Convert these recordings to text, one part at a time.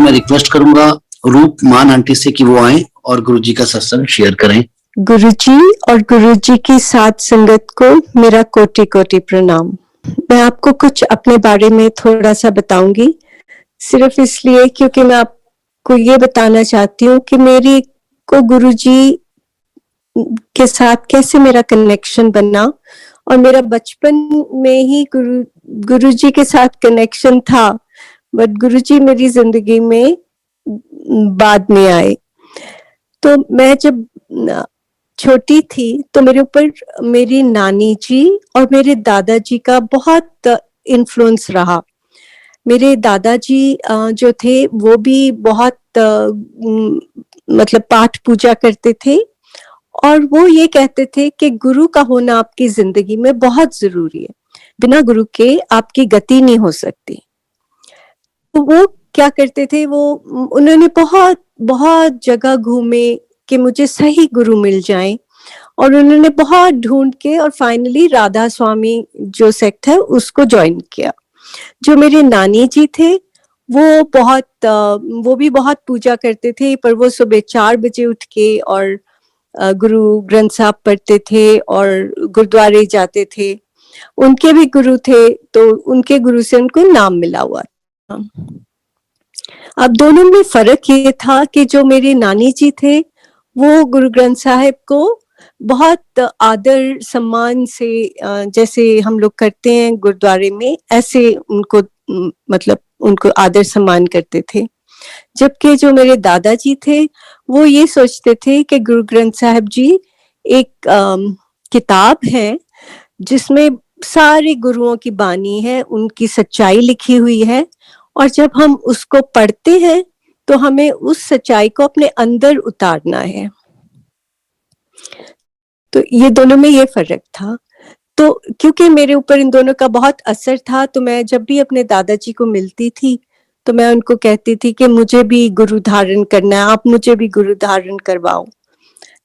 मैं रिक्वेस्ट करूंगा रूप मान आंटी से कि वो आए और गुरुजी का सत्संग शेयर करें। गुरुजी और गुरुजी की साथ संगत को मेरा कोटि कोटि प्रणाम। मैं आपको कुछ अपने बारे में थोड़ा सा बताऊंगी, सिर्फ इसलिए क्योंकि मैं आपको ये बताना चाहती हूँ कि मेरी को गुरुजी के साथ कैसे मेरा कनेक्शन बना, और मेरा बचपन में ही गुरुजी के साथ कनेक्शन था, बट गुरुजी मेरी जिंदगी में बाद में आए। तो मैं जब छोटी थी तो मेरे ऊपर मेरी नानी जी और मेरे दादाजी का बहुत इन्फ्लुएंस रहा। मेरे दादाजी जो थे वो भी बहुत मतलब पाठ पूजा करते थे, और वो ये कहते थे कि गुरु का होना आपकी जिंदगी में बहुत जरूरी है, बिना गुरु के आपकी गति नहीं हो सकती। तो वो क्या करते थे, वो उन्होंने बहुत बहुत जगह घूमे कि मुझे सही गुरु मिल जाए, और उन्होंने बहुत ढूंढ के और फाइनली राधा स्वामी जो सेक्ट है उसको ज्वाइन किया। जो मेरे नानी जी थे वो भी बहुत पूजा करते थे, पर वो सुबह 4 बजे उठ के और गुरु ग्रंथ साहब पढ़ते थे और गुरुद्वारे जाते थे। उनके भी गुरु थे, तो उनके गुरु से उनको नाम मिला हुआ था। अब दोनों में फर्क ये था कि जो मेरे नानी जी थे वो गुरु ग्रंथ साहिब को बहुत आदर सम्मान से, जैसे हम लोग करते हैं गुरुद्वारे में, ऐसे उनको मतलब उनको आदर सम्मान करते थे। जबकि जो मेरे दादाजी थे वो ये सोचते थे कि गुरु ग्रंथ साहिब जी एक किताब है जिसमें सारे गुरुओं की बानी है, उनकी सच्चाई लिखी हुई है, और जब हम उसको पढ़ते हैं तो हमें उस सच्चाई को अपने अंदर उतारना है। तो ये दोनों में ये फर्क था। तो क्योंकि मेरे ऊपर इन दोनों का बहुत असर था, तो मैं जब भी अपने दादाजी को मिलती थी तो मैं उनको कहती थी कि मुझे भी गुरु धारण करना है, आप मुझे भी गुरु धारण करवाओ।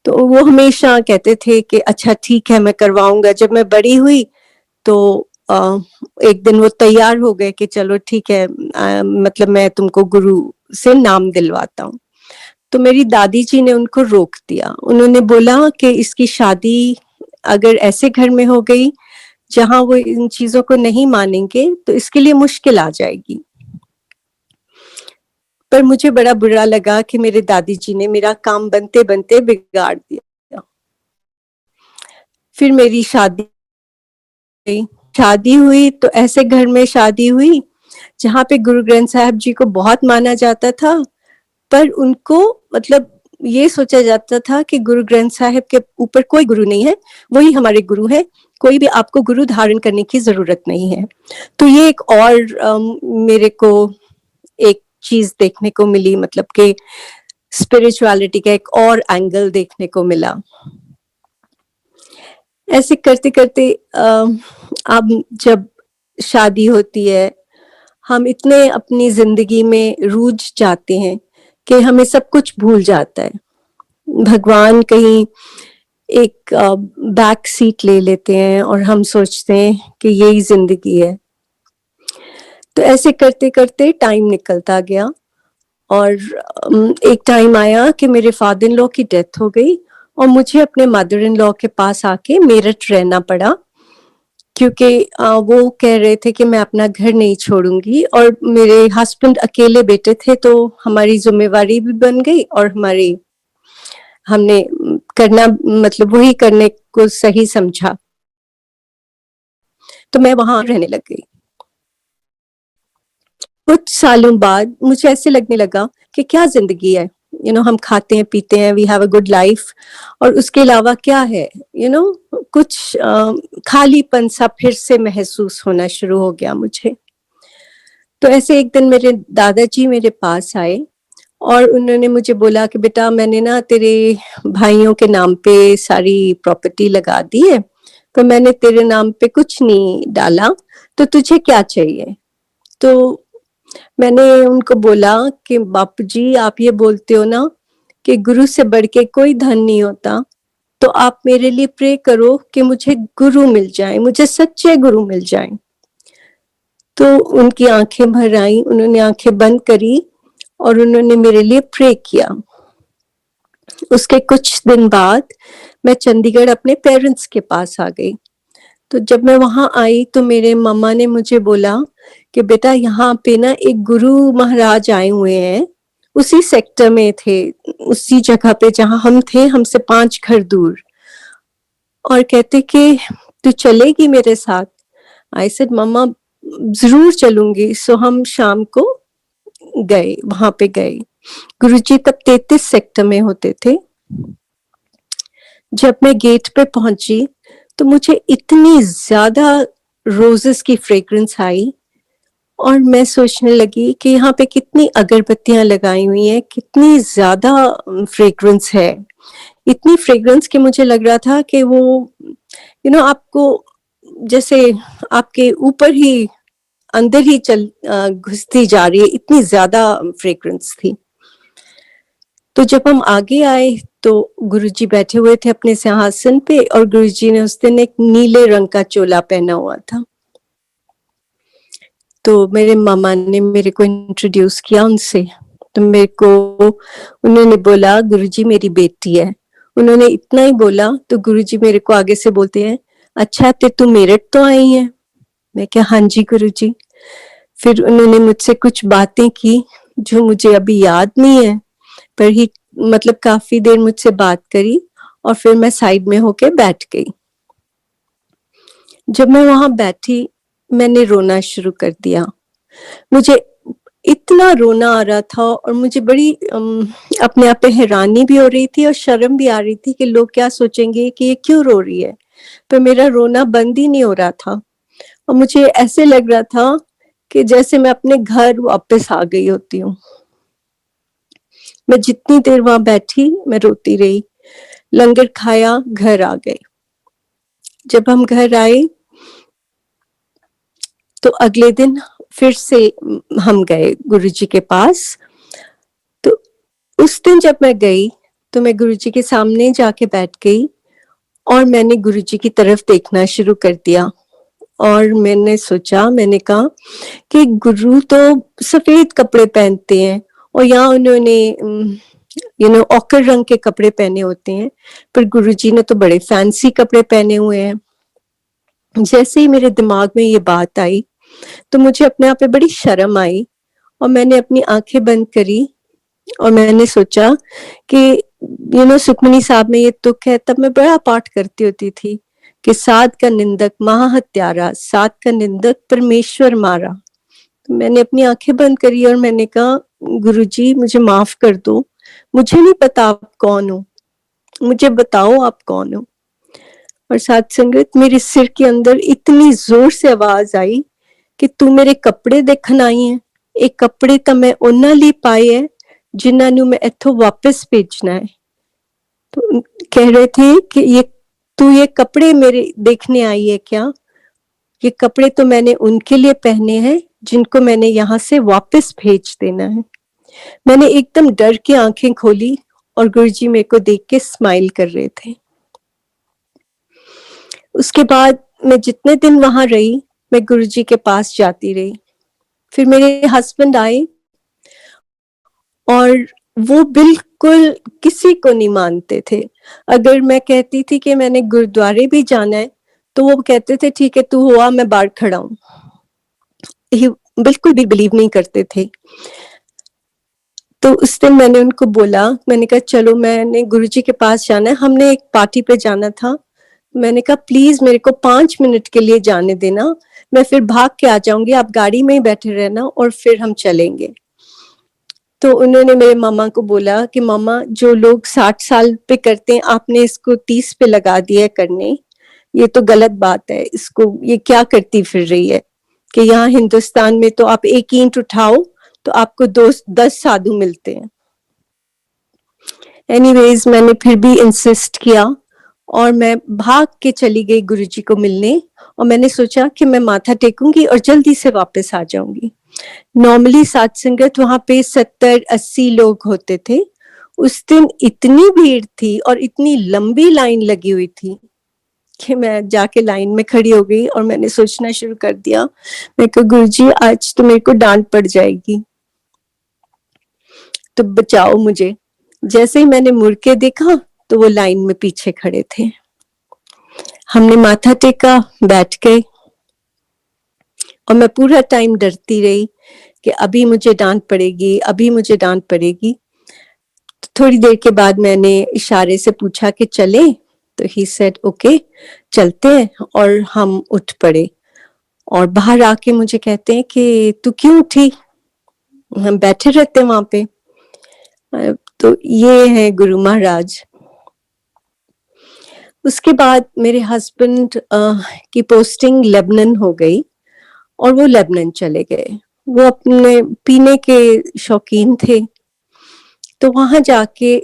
तो वो हमेशा कहते थे कि अच्छा ठीक है मैं करवाऊंगा। जब मैं बड़ी हुई तो एक दिन वो तैयार हो गए कि चलो ठीक है, मतलब मैं तुमको गुरु से नाम दिलवाता हूँ। तो मेरी दादी जी ने उनको रोक दिया। उन्होंने बोला कि इसकी शादी अगर ऐसे घर में हो गई जहां वो इन चीजों को नहीं मानेंगे तो इसके लिए मुश्किल आ जाएगी। पर मुझे बड़ा बुरा लगा कि मेरे दादी जी ने मेरा काम बनते बनते बिगाड़ दिया। फिर मेरी शादी हुई तो ऐसे घर में शादी हुई जहाँ पे गुरु ग्रंथ साहिब जी को बहुत माना जाता था, पर उनको मतलब ये सोचा जाता था कि गुरु ग्रंथ साहिब के ऊपर कोई गुरु नहीं है, वही हमारे गुरु है, कोई भी आपको गुरु धारण करने की जरूरत नहीं है। तो ये एक और मेरे को एक चीज देखने को मिली, मतलब कि स्पिरिचुअलिटी का एक और एंगल देखने को मिला। ऐसे करते करते अब जब शादी होती है हम इतने अपनी जिंदगी में रूझ जाते हैं कि हमें सब कुछ भूल जाता है। भगवान कहीं एक बैक सीट ले लेते हैं और हम सोचते हैं कि यही जिंदगी है। तो ऐसे करते करते टाइम निकलता गया, और एक टाइम आया कि मेरे फादर इन लॉ की डेथ हो गई और मुझे अपने मदर इन लॉ के पास आके मेरठ रहना पड़ा, क्योंकि वो कह रहे थे कि मैं अपना घर नहीं छोड़ूंगी, और मेरे हस्बैंड अकेले बेटे थे तो हमारी जिम्मेवारी भी बन गई और हमने करना मतलब वही करने को सही समझा, तो मैं वहां रहने लग गई। कुछ सालों बाद मुझे ऐसे लगने लगा कि क्या जिंदगी है, हम खाते हैं पीते हैं, we have a good life, और उसके अलावा क्या है, कुछ खालीपन सा फिर से महसूस होना शुरू हो गया मुझे। तो ऐसे एक दिन मेरे दादाजी मेरे पास आए और उन्होंने मुझे बोला कि बेटा मैंने ना तेरे भाइयों के नाम पे सारी प्रॉपर्टी लगा दी है, तो मैंने तेरे नाम पे कुछ नहीं डाला, तो तुझे क्या चाहिए। तो मैंने उनको बोला कि बापू जी आप ये बोलते हो ना कि गुरु से बढ़ के कोई धन नहीं होता, तो आप मेरे लिए प्रे करो कि मुझे गुरु मिल जाए, मुझे सच्चे गुरु मिल जाए। तो उनकी आंखें भर आई, उन्होंने आंखें बंद करी और उन्होंने मेरे लिए प्रे किया। उसके कुछ दिन बाद मैं चंडीगढ़ अपने पेरेंट्स के पास आ गई। तो जब मैं वहां आई तो मेरे मम्मा ने मुझे बोला कि बेटा यहाँ पे ना एक गुरु महाराज आए हुए हैं, उसी सेक्टर में थे, उसी जगह पे जहां हम थे, हमसे 5 घर दूर, और कहते कि तू चलेगी मेरे साथ। आई सेड मम्मा जरूर चलूंगी। सो हम शाम को गए, वहां पे गए। गुरुजी तब 33 सेक्टर में होते थे। जब मैं गेट पे पहुंची तो मुझे इतनी ज्यादा रोजेस की फ्रेग्रेंस आई, और मैं सोचने लगी कि यहाँ पे कितनी अगरबत्तियां लगाई हुई हैं, कितनी ज्यादा फ्रेग्रेंस है। इतनी फ्रेग्रेंस कि मुझे लग रहा था कि वो आपको जैसे आपके ऊपर ही, अंदर ही घुसती जा रही है, इतनी ज्यादा फ्रेग्रेंस थी। तो जब हम आगे आए तो गुरुजी बैठे हुए थे अपने सिंहासन पे, और गुरुजी ने उस दिन एक नीले रंग का चोला पहना हुआ था। तो मेरे मामा ने मेरे को इंट्रोड्यूस किया उनसे। तो मेरे को उन्होंने बोला गुरुजी मेरी बेटी है। उन्होंने इतना ही बोला तो गुरुजी मेरे को आगे से बोलते हैं, अच्छा ते तू मेरठ तो आई है? मैं क्या, हाँ जी गुरुजी। फिर उन्होंने मुझसे कुछ बातें की जो मुझे अभी याद नहीं है, पर ही मतलब काफी देर मुझसे बात करी, और फिर मैं साइड में होके बैठ गई। जब मैं वहां बैठी मैंने रोना शुरू कर दिया। मुझे इतना रोना आ रहा था, और मुझे बड़ी अपने आप पे हैरानी भी हो रही थी और शर्म भी आ रही थी कि लोग क्या सोचेंगे कि ये क्यों रो रही है। पर मेरा रोना बंद ही नहीं हो रहा था, और मुझे ऐसे लग रहा था कि जैसे मैं अपने घर वापस आ गई होती हूँ। मैं जितनी देर वहां बैठी मैं रोती रही। लंगर खाया, घर आ गए। जब हम घर आए तो अगले दिन फिर से हम गए गुरुजी के पास। तो उस दिन जब मैं गई तो मैं गुरुजी के सामने जाके बैठ गई, और मैंने गुरुजी की तरफ देखना शुरू कर दिया। और मैंने सोचा, मैंने कहा कि गुरु तो सफेद कपड़े पहनते हैं, और यहाँ उन्होंने ऑकर रंग के कपड़े पहने होते हैं, पर गुरुजी ने तो बड़े फैंसी कपड़े पहने हुए हैं। जैसे ही मेरे दिमाग में ये बात आई तो मुझे अपने आप पे बड़ी शर्म आई, और मैंने अपनी आंखें बंद करी, और मैंने सोचा कि सुखमनी साहब में ये तुक है। तब मैं बड़ा पाठ करती होती थी कि साध का निंदक महाहत्यारा, साध का निंदक परमेश्वर मारा। तो मैंने अपनी आंखें बंद करी और मैंने कहा गुरुजी मुझे माफ कर दो, मुझे नहीं पता आप कौन हो, मुझे बताओ आप कौन हो। और साथ संगत मेरे सिर के अंदर इतनी जोर से आवाज आई कि तू मेरे कपड़े देखन आई है। एक कपड़े तो मैं उन्हां ਲਈ पाए है जिन्हां ਨੂੰ मैं इथों वापस भेजना है। तो कह रहे थे कि ये कपड़े मेरे देखने आई है क्या? ये कपड़े तो मैंने उनके लिए पहने हैं जिनको मैंने यहाँ से वापस भेज देना है। मैंने एकदम डर के आंखें खोली, और गुरुजी मेरे को देख के स्माइल कर रहे थे। उसके बाद मैं जितने दिन वहां रही मैं गुरुजी के पास जाती रही। फिर मेरे हस्बैंड आए, और वो बिल्कुल किसी को नहीं मानते थे। अगर मैं कहती थी कि मैंने गुरुद्वारे भी जाना है तो वो कहते थे ठीक है तू हुआ, मैं बाहर खड़ा हूं। बिल्कुल भी बिलीव नहीं करते थे। तो उस दिन मैंने उनको बोला, मैंने कहा चलो मैंने गुरुजी के पास जाना है, हमने एक पार्टी पे जाना था। मैंने कहा प्लीज मेरे को 5 मिनट के लिए जाने देना, मैं फिर भाग के आ जाऊंगी, आप गाड़ी में ही बैठे रहना और फिर हम चलेंगे। तो उन्होंने मेरे मामा को बोला कि मामा जो लोग 60 साल पे करते हैं आपने इसको 30 पे लगा दिया है करने, ये तो गलत बात है, इसको ये क्या करती फिर रही है कि यहाँ हिंदुस्तान में तो आप एक ईंट उठाओ तो आपको 10 साधु मिलते हैं। एनीवेज मैंने फिर भी इंसिस्ट किया, और मैं भाग के चली गई गुरुजी को मिलने, और मैंने सोचा कि मैं माथा टेकूंगी और जल्दी से वापस आ जाऊंगी। नॉर्मली साथ संगत वहां पे 70-80 लोग होते थे। उस दिन इतनी भीड़ थी और इतनी लंबी लाइन लगी हुई थी कि मैं जाके लाइन में खड़ी हो गई, और मैंने सोचना शुरू कर दिया, मैं कहा गुरुजी आज तो मेरे को डांट पड़ जाएगी। तो बचाओ मुझे। जैसे ही मैंने मुड़ के देखा तो वो लाइन में पीछे खड़े थे। हमने माथा टेका, बैठ गए और मैं पूरा टाइम डरती रही कि अभी मुझे डांट पड़ेगी, अभी मुझे डांट पड़ेगी। तो थोड़ी देर के बाद मैंने इशारे से पूछा कि चले, तो ही सेड ओके चलते हैं, और हम उठ पड़े। और बाहर आके मुझे कहते हैं कि तू क्यों उठी, हम बैठे रहते वहां पे। तो ये है गुरु महाराज। उसके बाद मेरे हस्बैंड की पोस्टिंग लेबनान हो गई और वो लेबनान चले गए। वो अपने पीने के शौकीन थे, तो वहां जाके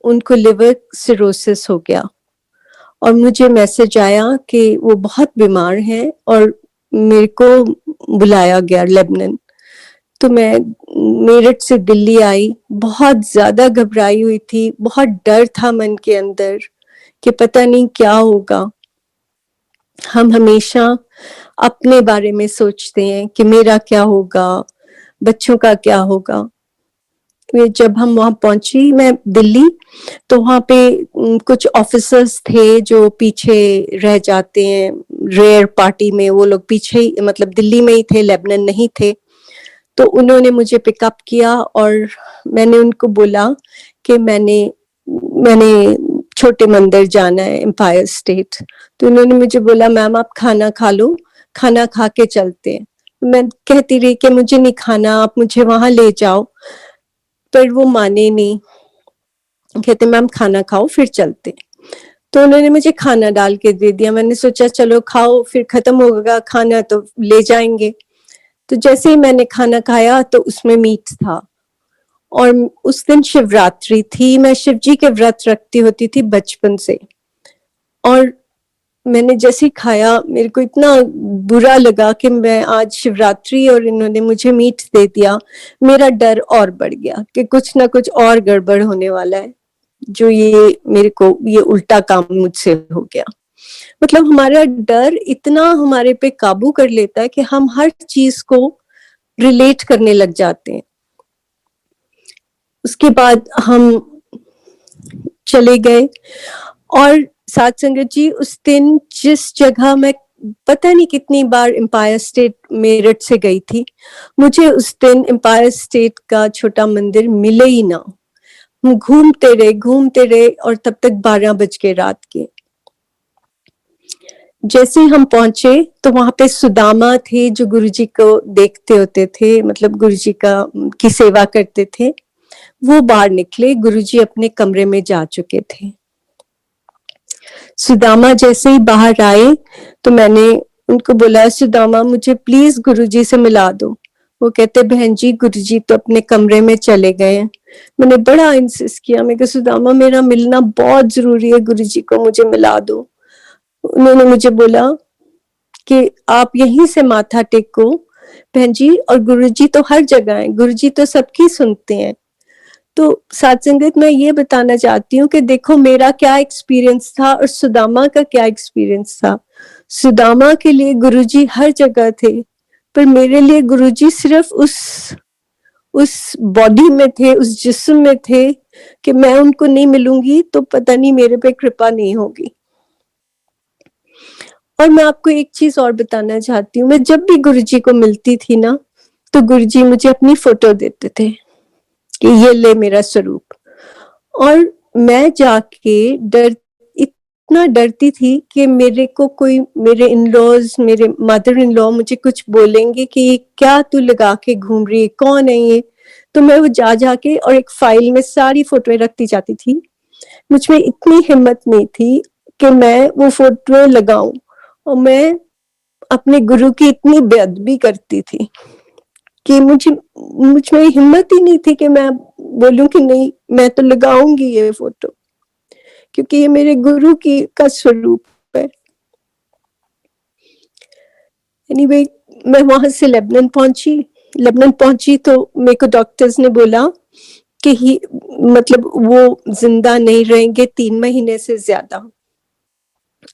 उनको लिवर सिरोसिस हो गया और मुझे मैसेज आया कि वो बहुत बीमार हैं और मेरे को बुलाया गया लेबनान। तो मैं मेरठ से दिल्ली आई, बहुत ज्यादा घबराई हुई थी, बहुत डर था मन के अंदर कि पता नहीं क्या होगा। हम हमेशा अपने बारे में सोचते हैं कि मेरा क्या होगा, बच्चों का क्या होगा। जब हम वहां पहुंची मैं दिल्ली, तो वहां पे कुछ ऑफिसर्स थे जो पीछे रह जाते हैं रेयर पार्टी में, वो लोग पीछे ही मतलब दिल्ली में ही थे, लेबनान नहीं थे। तो उन्होंने मुझे पिकअप किया और मैंने उनको बोला कि मैंने मैंने छोटे मंदिर जाना है, एम्पायर स्टेट। तो उन्होंने मुझे बोला मैम आप खाना खा लो, खाना खा के चलते हैं। मैं कहती रही कि मुझे नहीं खाना, आप मुझे वहां ले जाओ, पर वो माने नहीं, कहते मैम खाना खाओ फिर चलते। तो उन्होंने मुझे खाना डाल के दे दिया। मैंने सोचा चलो खाओ, फिर खत्म होगा खाना तो ले जाएंगे। तो जैसे ही मैंने खाना खाया तो उसमें मीट था, और उस दिन शिवरात्रि थी। मैं शिव जी के व्रत रखती होती थी बचपन से, और मैंने जैसे ही खाया मेरे को इतना बुरा लगा कि मैं आज शिवरात्रि और इन्होंने मुझे मीट दे दिया। मेरा डर और बढ़ गया कि कुछ ना कुछ और गड़बड़ होने वाला है, जो ये मेरे को ये उल्टा काम मुझसे हो गया। मतलब हमारा डर इतना हमारे पे काबू कर लेता है कि हम हर चीज को रिलेट करने लग जाते हैं। उसके बाद हम चले गए, और साथ संगत जी उस दिन जिस जगह मैं पता नहीं कितनी बार एम्पायर स्टेट मेरठ से गई थी, मुझे उस दिन एम्पायर स्टेट का छोटा मंदिर मिले ही ना। हम घूमते रहे और तब तक 12 बज गए रात के। जैसे हम पहुंचे तो वहां पे सुदामा थे जो गुरुजी को देखते होते थे, मतलब गुरुजी की सेवा करते थे। वो बाहर निकले, गुरुजी अपने कमरे में जा चुके थे। सुदामा जैसे ही बाहर आए तो मैंने उनको बोला सुदामा मुझे प्लीज गुरुजी से मिला दो। वो कहते बहन जी गुरुजी तो अपने कमरे में चले गए हैं। मैंने बड़ा इंसिस्ट किया, मैं कहा सुदामा मेरा मिलना बहुत जरूरी है, गुरुजी को मुझे मिला दो। उन्होंने मुझे बोला कि आप यहीं से माथा टेको बहन जी, और गुरुजी तो हर जगह है, गुरुजी तो सबकी सुनते हैं। तो साथ संगत मैं ये बताना चाहती हूँ कि देखो मेरा क्या एक्सपीरियंस था और सुदामा का क्या एक्सपीरियंस था। सुदामा के लिए गुरुजी हर जगह थे, पर मेरे लिए गुरुजी सिर्फ उस बॉडी में थे, उस जिस्म में थे कि मैं उनको नहीं मिलूंगी तो पता नहीं मेरे पे कृपा नहीं होगी। और मैं आपको एक चीज और बताना चाहती हूँ, मैं जब भी गुरुजी को मिलती थी ना, तो गुरुजी मुझे अपनी फोटो देते थे कि ये ले मेरा स्वरूप। और मैं जाके इतना डरती थी कि मेरे को कोई, मेरे इन लॉज, मेरे मदर इन लॉ मुझे कुछ बोलेंगे कि क्या तू लगा के घूम रही है, कौन है ये। तो मैं वो जाके और एक फाइल में सारी फोटोएं रखती जाती थी। मुझ में इतनी हिम्मत नहीं थी कि मैं वो फोटो लगाऊं, और मैं अपने गुरु की इतनी बेअदबी करती थी कि मुझ में हिम्मत ही नहीं थी कि मैं बोलूं कि नहीं मैं तो लगाऊंगी ये फोटो, क्योंकि ये मेरे गुरु की का स्वरूप है। एनीवे मैं वहां से लेबनान पहुंची तो मेरे को डॉक्टर्स ने बोला कि ही मतलब वो जिंदा नहीं रहेंगे 3 महीने से ज्यादा,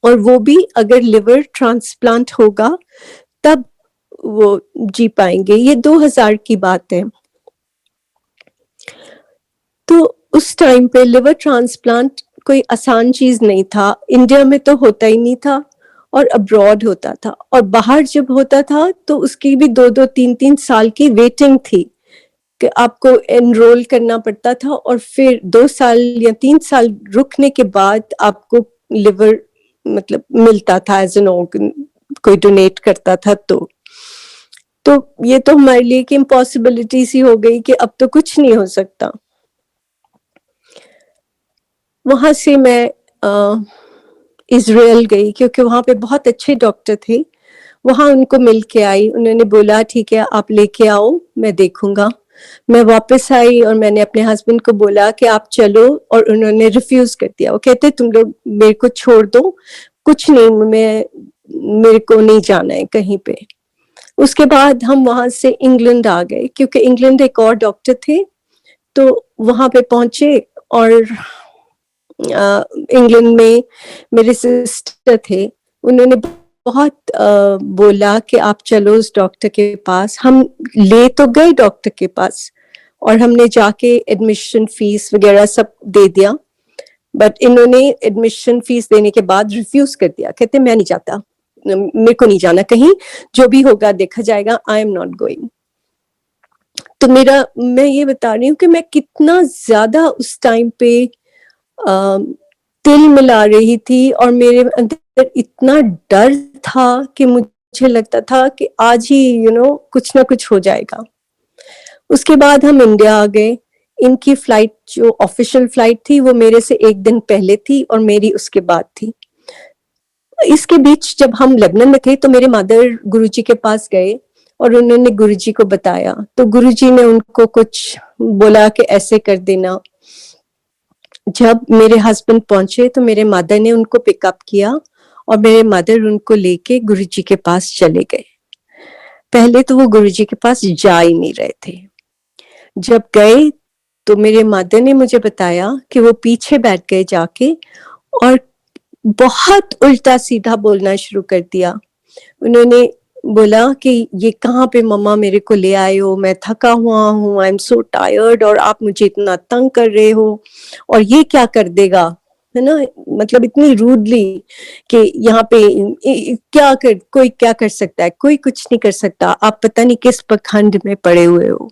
और वो भी अगर लिवर ट्रांसप्लांट होगा तब वो जी पाएंगे। ये 2000 की बात है। तो उस टाइम पे लिवर ट्रांसप्लांट कोई आसान चीज नहीं था। इंडिया में तो होता ही नहीं था और अब्रॉड होता था, और बाहर जब होता था तो उसकी भी 2-2 3-3 साल की वेटिंग थी कि आपको एनरोल करना पड़ता था, और फिर 2 साल या 3 साल रुकने के बाद आपको लिवर मतलब मिलता था एज एन ऑर्गन, कोई डोनेट करता था। तो ये तो हमारे लिए कि इम्पॉसिबिलिटी सी हो गई कि अब तो कुछ नहीं हो सकता। वहां से मैं इजराइल गई क्योंकि वहां पे बहुत अच्छे डॉक्टर थे। वहां उनको मिल के आई, उन्होंने बोला ठीक है आप लेके आओ, मैं देखूंगा। मैं वापस आई और मैंने अपने हस्बैंड को बोला कि आप चलो, और उन्होंने रिफ्यूज कर दिया। वो कहते तुम लोग मेरे को छोड़ दो, कुछ नहीं, मेरे को नहीं जाना है कहीं पे। उसके बाद हम वहां से इंग्लैंड आ गए क्योंकि इंग्लैंड एक और डॉक्टर थे, तो वहां पे पहुंचे। और इंग्लैंड में मेरे सिस्टर थे, उन्होंने बहुत बोला कि आप चलो उस डॉक्टर के पास। हम ले तो गए डॉक्टर के पास, और हमने जाके एडमिशन फीस वगैरह सब दे दिया, बट इन्होंने एडमिशन फीस देने के बाद रिफ्यूज कर दिया। कहते मैं नहीं जाता, मेरे को नहीं जाना कहीं, जो भी होगा देखा जाएगा, आई एम नॉट गोइंग। तो मैं ये बता रही हूँ कि मैं कितना ज्यादा उस टाइम पे तिल मिला रही थी, और मेरे अंदर इतना डर था कि मुझे लगता था कि आज ही कुछ ना कुछ हो जाएगा। उसके बाद हम इंडिया आ गए। इनकी फ्लाइट जो ऑफिशियल फ्लाइट थी वो मेरे से एक दिन पहले थी और मेरी उसके बाद थी। इसके बीच जब हम लेबनान में थे तो मेरे मदर गुरुजी के पास गए और उन्होंने गुरुजी को बताया, तो गुरुजी ने उनको कुछ बोला कि ऐसे कर देना। जब मेरे हस्बैंड पहुंचे तो मेरे मदर ने उनको पिकअप किया और मेरे मदर उनको लेके गुरुजी के पास चले गए। पहले तो वो गुरुजी के पास जा ही नहीं रहे थे। जब गए तो मेरे मदर ने मुझे बताया कि वो पीछे बैठ गए जाके और बहुत उल्टा सीधा बोलना शुरू कर दिया। उन्होंने बोला कि ये कहाँ पे मम्मा मेरे को ले आए हो, मैं थका हुआ हूँ, आई एम सो टायर्ड, और आप मुझे इतना तंग कर रहे हो, और ये क्या कर देगा, है ना। मतलब इतनी रूडली कि यहाँ पे कोई क्या कर सकता है, कोई कुछ नहीं कर सकता, आप पता नहीं किस पखंड में पड़े हुए हो,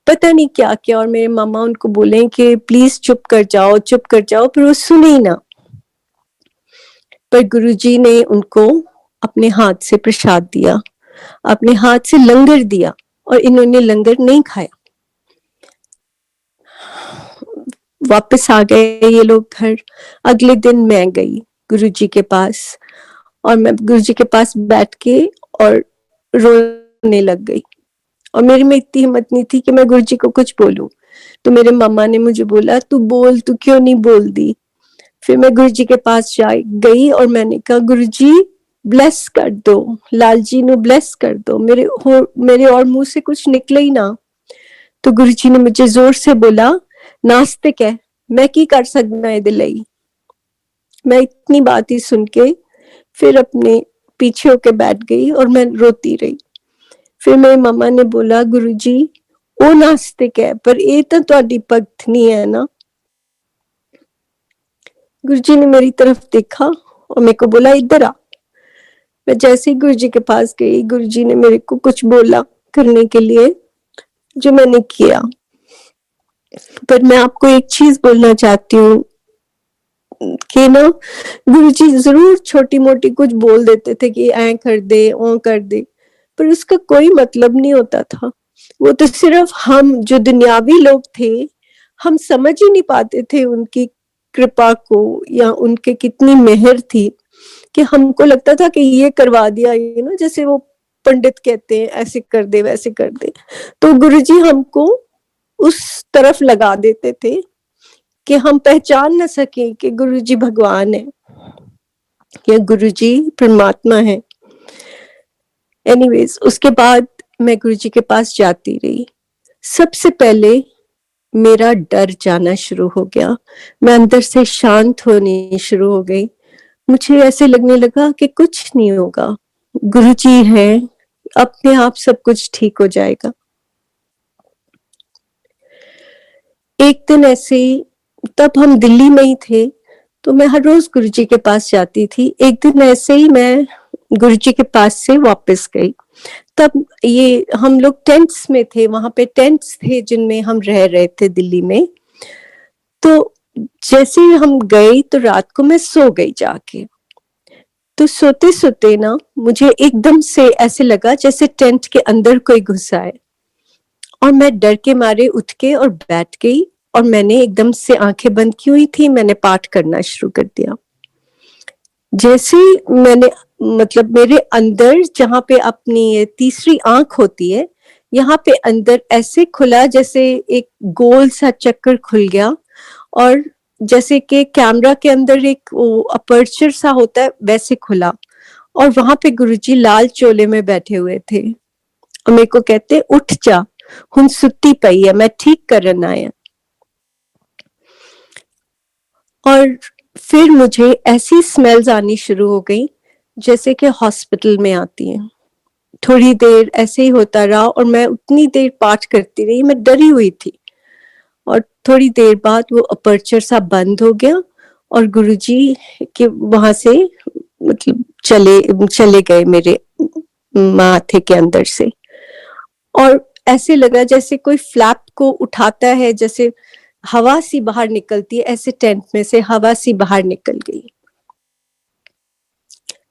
पता नहीं क्या क्या। और मेरे मामा उनको बोले कि प्लीज चुप कर जाओ, चुप कर जाओ, पर वो सुने ही ना। पर गुरुजी ने उनको अपने हाथ से प्रसाद दिया, अपने हाथ से लंगर दिया, और इन्होंने लंगर नहीं खाया। वापस आ गए ये लोग घर। अगले दिन मैं गई गुरुजी के पास, और मैं गुरुजी के पास बैठ के और रोने लग गई, और मेरे में इतनी हिम्मत नहीं थी कि मैं गुरुजी को कुछ बोलूं। तो मेरे मामा ने मुझे बोला तू बोल, तू क्यों नहीं बोल दी। फिर मैं गुरुजी के पास गई और मैंने कहा गुरुजी ब्लेस कर दो, लाल जी ने ब्लेस कर दो। मेरे और मुंह से कुछ निकले ही ना। तो गुरुजी ने मुझे जोर से बोला नास्तिक है, मैं की कर सकना है दिलई। मैं इतनी बात ही सुन के फिर अपने पीछे होके बैठ गई और मैं रोती रही। फिर मेरी मम्मा ने बोला गुरुजी वो नास्तिक है पर ये तो ਤੁਹਾਡੀ पत्नी है ना। गुरुजी ने मेरी तरफ देखा और मेरे को बोला इधर आ। मैं जैसे ही गुरुजी के पास गई, गुरुजी ने मेरे को कुछ बोला करने के लिए, जो मैंने किया। पर मैं आपको एक चीज बोलना चाहती हूँ कि ना गुरुजी जरूर छोटी मोटी कुछ बोल देते थे कि ऐ कर दे ओ कर दे, पर उसका कोई मतलब नहीं होता था। वो तो सिर्फ हम जो दुनियावी लोग थे, हम समझ ही नहीं पाते थे उनकी कृपा को या उनके कितनी मेहर थी, कि हमको लगता था कि ये करवा दिया, ये ना जैसे वो पंडित कहते हैं ऐसे कर दे वैसे कर दे। तो गुरुजी हमको उस तरफ लगा देते थे कि हम पहचान न सके कि गुरुजी भगवान है या गुरुजी परमात्मा है। एनीवेज उसके बाद मैं गुरुजी के पास जाती रही। सबसे पहले मेरा डर जाना शुरू हो गया, मैं अंदर से शांत होनी शुरू हो गई। मुझे ऐसे लगने लगा कि कुछ नहीं होगा, गुरुजी है, अपने आप सब कुछ ठीक हो जाएगा। एक दिन ऐसे ही, तब हम दिल्ली में ही थे, तो मैं हर रोज गुरुजी के पास जाती थी। एक दिन ऐसे ही मैं गुरुजी के पास से वापस गई। तब ये हम लोग टेंट्स में थे, वहां पे टेंट्स थे जिनमें हम रह रहे थे दिल्ली में। तो जैसे ही हम गए तो रात को मैं सो गई जाके। तो सोते सोते ना मुझे एकदम से ऐसे लगा जैसे टेंट के अंदर कोई घुसा है, और मैं डर के मारे उठ के और बैठ गई, और मैंने एकदम से आंखें बंद की हुई थी, मैंने पाठ करना शुरू कर दिया। जैसे मैंने, मतलब मेरे अंदर जहां पे अपनी ये तीसरी आंख होती है, यहाँ पे अंदर ऐसे खुला जैसे एक गोल सा चक्कर खुल गया, और जैसे कि कैमरा के अंदर एक वो अपर्चर सा होता है वैसे खुला, और वहां पे गुरुजी लाल चोले में बैठे हुए थे, और मेरे को कहते उठ जा, हुन सुत्ती पई है, मैं ठीक करन आया। और फिर मुझे ऐसी स्मेल्स आनी शुरू हो गई जैसे कि हॉस्पिटल में आती हैं। थोड़ी देर ऐसे ही होता रहा, और मैं उतनी देर पाठ करती रही, मैं डरी हुई थी। और थोड़ी देर बाद वो अपर्चर सा बंद हो गया, और गुरुजी के वहां से मतलब चले चले गए मेरे माथे के अंदर से। और ऐसे लगा जैसे कोई फ्लैप को उठाता है, जैसे हवा सी बाहर निकलती है, ऐसे टेंट में से हवा सी बाहर निकल गई।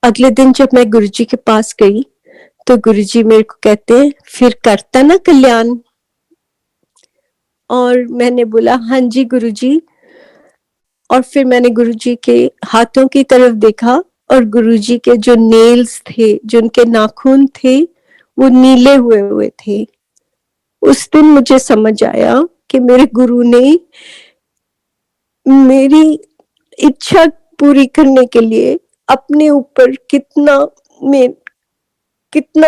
अगले दिन जब मैं गुरुजी के पास गई तो गुरुजी मेरे को कहते हैं, फिर करता ना कल्याण? और मैंने बोला हाँ जी गुरुजी। और फिर मैंने गुरुजी के हाथों की तरफ देखा, और गुरुजी के जो नेल्स थे, जो उनके नाखून थे, वो नीले हुए हुए थे। उस दिन मुझे समझ आया कि मेरे गुरु ने मेरी इच्छा पूरी करने के लिए अपने ऊपर कितना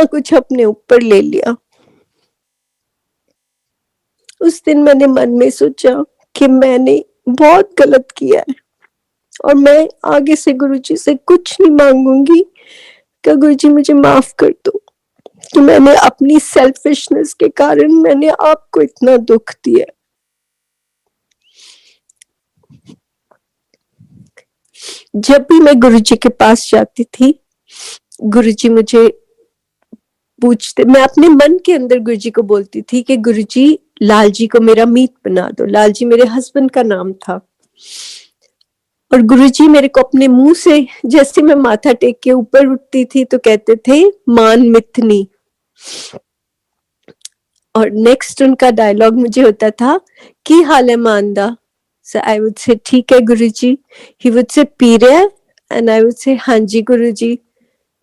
कुछ अपने ऊपर ले लिया। उस दिन मैंने मन में सोचा कि मैंने बहुत गलत किया है, और मैं आगे से गुरुजी से कुछ नहीं मांगूंगी कि गुरुजी मुझे माफ कर दो कि मैंने अपनी सेल्फिशनेस के कारण मैंने आपको इतना दुख दिया। जब भी मैं गुरुजी के पास जाती थी, गुरुजी मुझे पूछते, मैं अपने मन के अंदर गुरुजी को बोलती थी कि गुरुजी लाल जी को मेरा मीत बना दो। लाल जी मेरे हस्बैंड का नाम था। और गुरुजी मेरे को अपने मुंह से, जैसे मैं माथा टेक के ऊपर उठती थी तो कहते थे मान मिथनी। और नेक्स्ट उनका डायलॉग मुझे होता था, की हाल है मानदा? So I would say ठीक है गुरुजी। He would say पी रहे हैं, and I would say हाँ जी गुरुजी,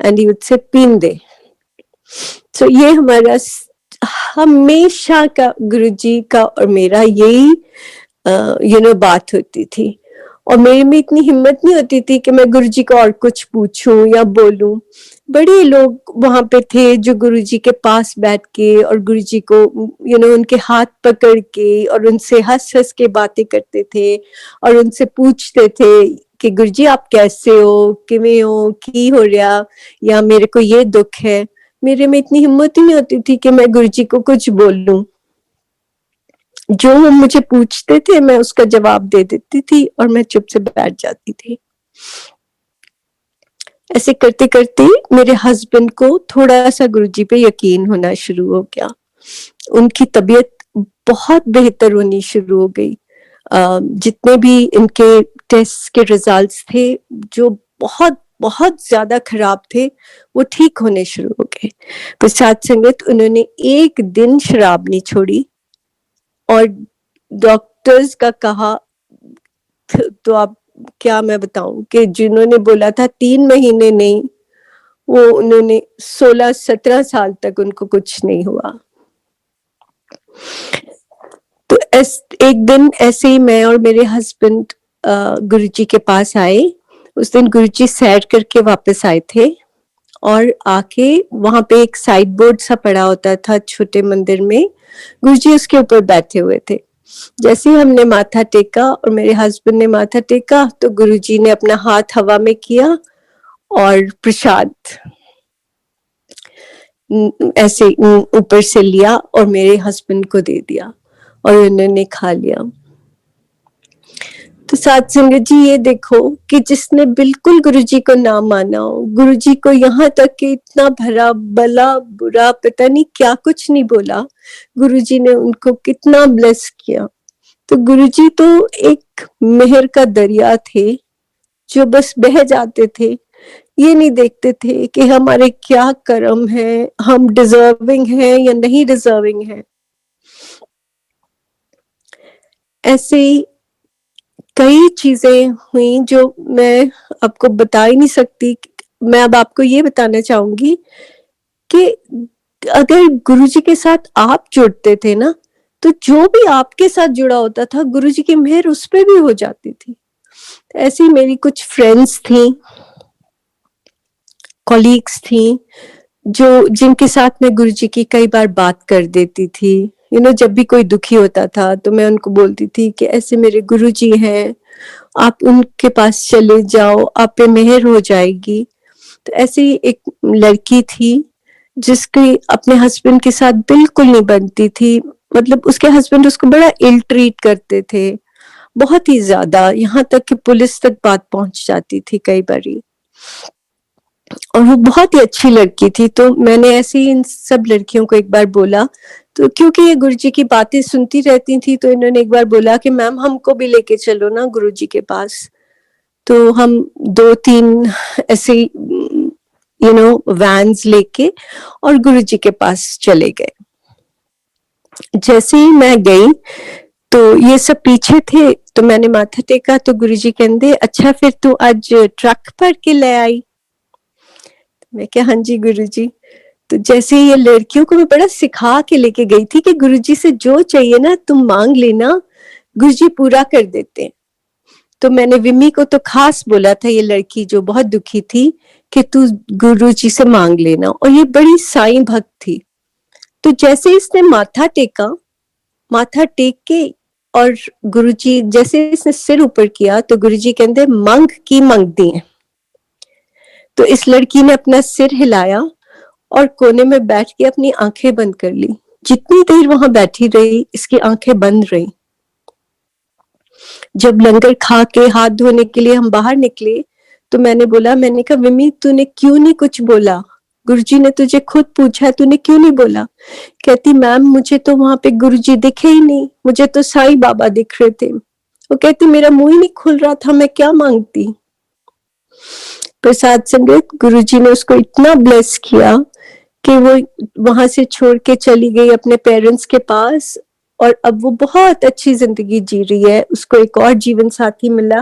and he would say pin they. So ये हमारा हमेशा का गुरुजी का और मेरा यही बात होती थी। और मेरे में इतनी हिम्मत नहीं होती थी कि मैं गुरुजी को और कुछ पूछूं या बोलूं। बड़े लोग वहां पे थे जो गुरुजी के पास बैठ के और गुरुजी को उनके हाथ पकड़ के और उनसे हंस हंस के बातें करते थे, और उनसे पूछते थे कि गुरुजी आप कैसे हो, किवें हो, की हो रहा, या मेरे को ये दुख है। मेरे में इतनी हिम्मत ही नहीं होती थी कि मैं गुरुजी को कुछ बोलूं। जो वो मुझे पूछते थे मैं उसका जवाब दे देती थी, और मैं चुप से बैठ जाती थी। ऐसे करते करते मेरे हस्बैंड को थोड़ा सा गुरुजी पे यकीन होना शुरू हो गया। उनकी तबीयत बहुत बेहतर होनी शुरू हो गई। जितने भी इनके टेस्ट के रिजल्ट्स थे, जो बहुत बहुत ज्यादा खराब थे, वो ठीक होने शुरू हो गए। प्रसाद संगत उन्होंने एक दिन शराब नहीं छोड़ी, और डॉक्टर्स का कहा तो आप क्या मैं बताऊं कि जिन्होंने बोला था 3 महीने नहीं, वो उन्होंने 16-17 साल तक उनको कुछ नहीं हुआ। तो एक दिन ऐसे ही मैं और मेरे हस्बैंड गुरुजी के पास आए। उस दिन गुरुजी सैर करके वापस आए थे, और आके वहां पे एक साइड बोर्ड सा पड़ा होता था छोटे मंदिर में, गुरुजी उसके ऊपर बैठे हुए थे। जैसे ही हमने माथा टेका और मेरे हस्बैंड ने माथा टेका, तो गुरुजी ने अपना हाथ हवा में किया और प्रसाद ऐसे ऊपर से लिया और मेरे हस्बैंड को दे दिया, और उन्होंने खा लिया। तो साथ संगत जी ये देखो कि जिसने बिल्कुल गुरुजी को ना माना हो, गुरुजी को यहाँ तक कि इतना भरा भला बुरा पता नहीं क्या कुछ नहीं बोला, गुरुजी ने उनको कितना ब्लेस किया। तो गुरुजी तो एक मेहर का दरिया थे जो बस बह जाते थे, ये नहीं देखते थे कि हमारे क्या कर्म है, हम डिजर्विंग हैं या नहीं डिजर्विंग है। ऐसे कई चीजें हुई जो मैं आपको बता ही नहीं सकती। मैं अब आपको ये बताना चाहूंगी कि अगर गुरुजी के साथ आप जुड़ते थे ना, तो जो भी आपके साथ जुड़ा होता था गुरुजी की मेहर उस पर भी हो जाती थी। ऐसी मेरी कुछ फ्रेंड्स थी, कॉलीग्स थी, जो जिनके साथ मैं गुरुजी की कई बार बात कर देती थी। जब भी कोई दुखी होता था तो मैं उनको बोलती थी कि ऐसे मेरे गुरुजी हैं, आप उनके पास चले जाओ, आप पे मेहर हो जाएगी। तो ऐसी एक लड़की थी जिसकी अपने हस्बैंड के साथ बिल्कुल नहीं बनती थी, मतलब उसके हस्बैंड उसको बड़ा इल ट्रीट करते थे, बहुत ही ज्यादा, यहाँ तक कि पुलिस तक बात पहुंच जाती थी कई बारी। और वो बहुत ही अच्छी लड़की थी। तो मैंने ऐसे ही इन सब लड़कियों को एक बार बोला, तो क्योंकि ये गुरुजी की बातें सुनती रहती थी, तो इन्होंने एक बार बोला कि मैम हमको भी लेके चलो ना गुरुजी के पास। तो हम 2-3 ऐसे वैन्स लेके और गुरुजी के पास चले गए। जैसे ही मैं गई तो ये सब पीछे थे, तो मैंने माथा टेका तो गुरुजी कहते, अच्छा फिर तू आज ट्रक भर के ले आई। मैं क्या, हाँ जी गुरुजी। तो जैसे ये लड़कियों को मैं बड़ा सिखा के लेके गई थी कि गुरुजी से जो चाहिए ना तुम मांग लेना, गुरुजी पूरा कर देते हैं। तो मैंने विमी को तो खास बोला था, ये लड़की जो बहुत दुखी थी, कि तू गुरुजी से मांग लेना, और ये बड़ी साईं भक्त थी। तो जैसे इसने माथा टेका, माथा टेक के और गुरुजी जैसे इसने सिर ऊपर किया तो गुरुजी कहते मंग की मंगती है। तो इस लड़की ने अपना सिर हिलाया और कोने में बैठ के अपनी आंखें बंद कर ली। जितनी देर वहां बैठी रही इसकी आंखें बंद रही। जब लंगर खा के हाथ धोने के लिए हम बाहर निकले तो मैंने कहा विमी तूने क्यों नहीं कुछ बोला, गुरुजी ने तुझे खुद पूछा, तूने क्यों नहीं बोला। कहती मैम मुझे तो वहां पे गुरुजी दिखे ही नहीं, मुझे तो साईं बाबा दिख रहे थे। वो कहती मेरा मुंह ही नहीं खुल रहा था, मैं क्या मांगती। प्रसाद संगत गुरुजी ने उसको इतना ब्लेस किया कि वो वहां से छोड़ के चली गई अपने पेरेंट्स के पास, और अब वो बहुत अच्छी जिंदगी जी रही है। उसको एक और जीवन साथी मिला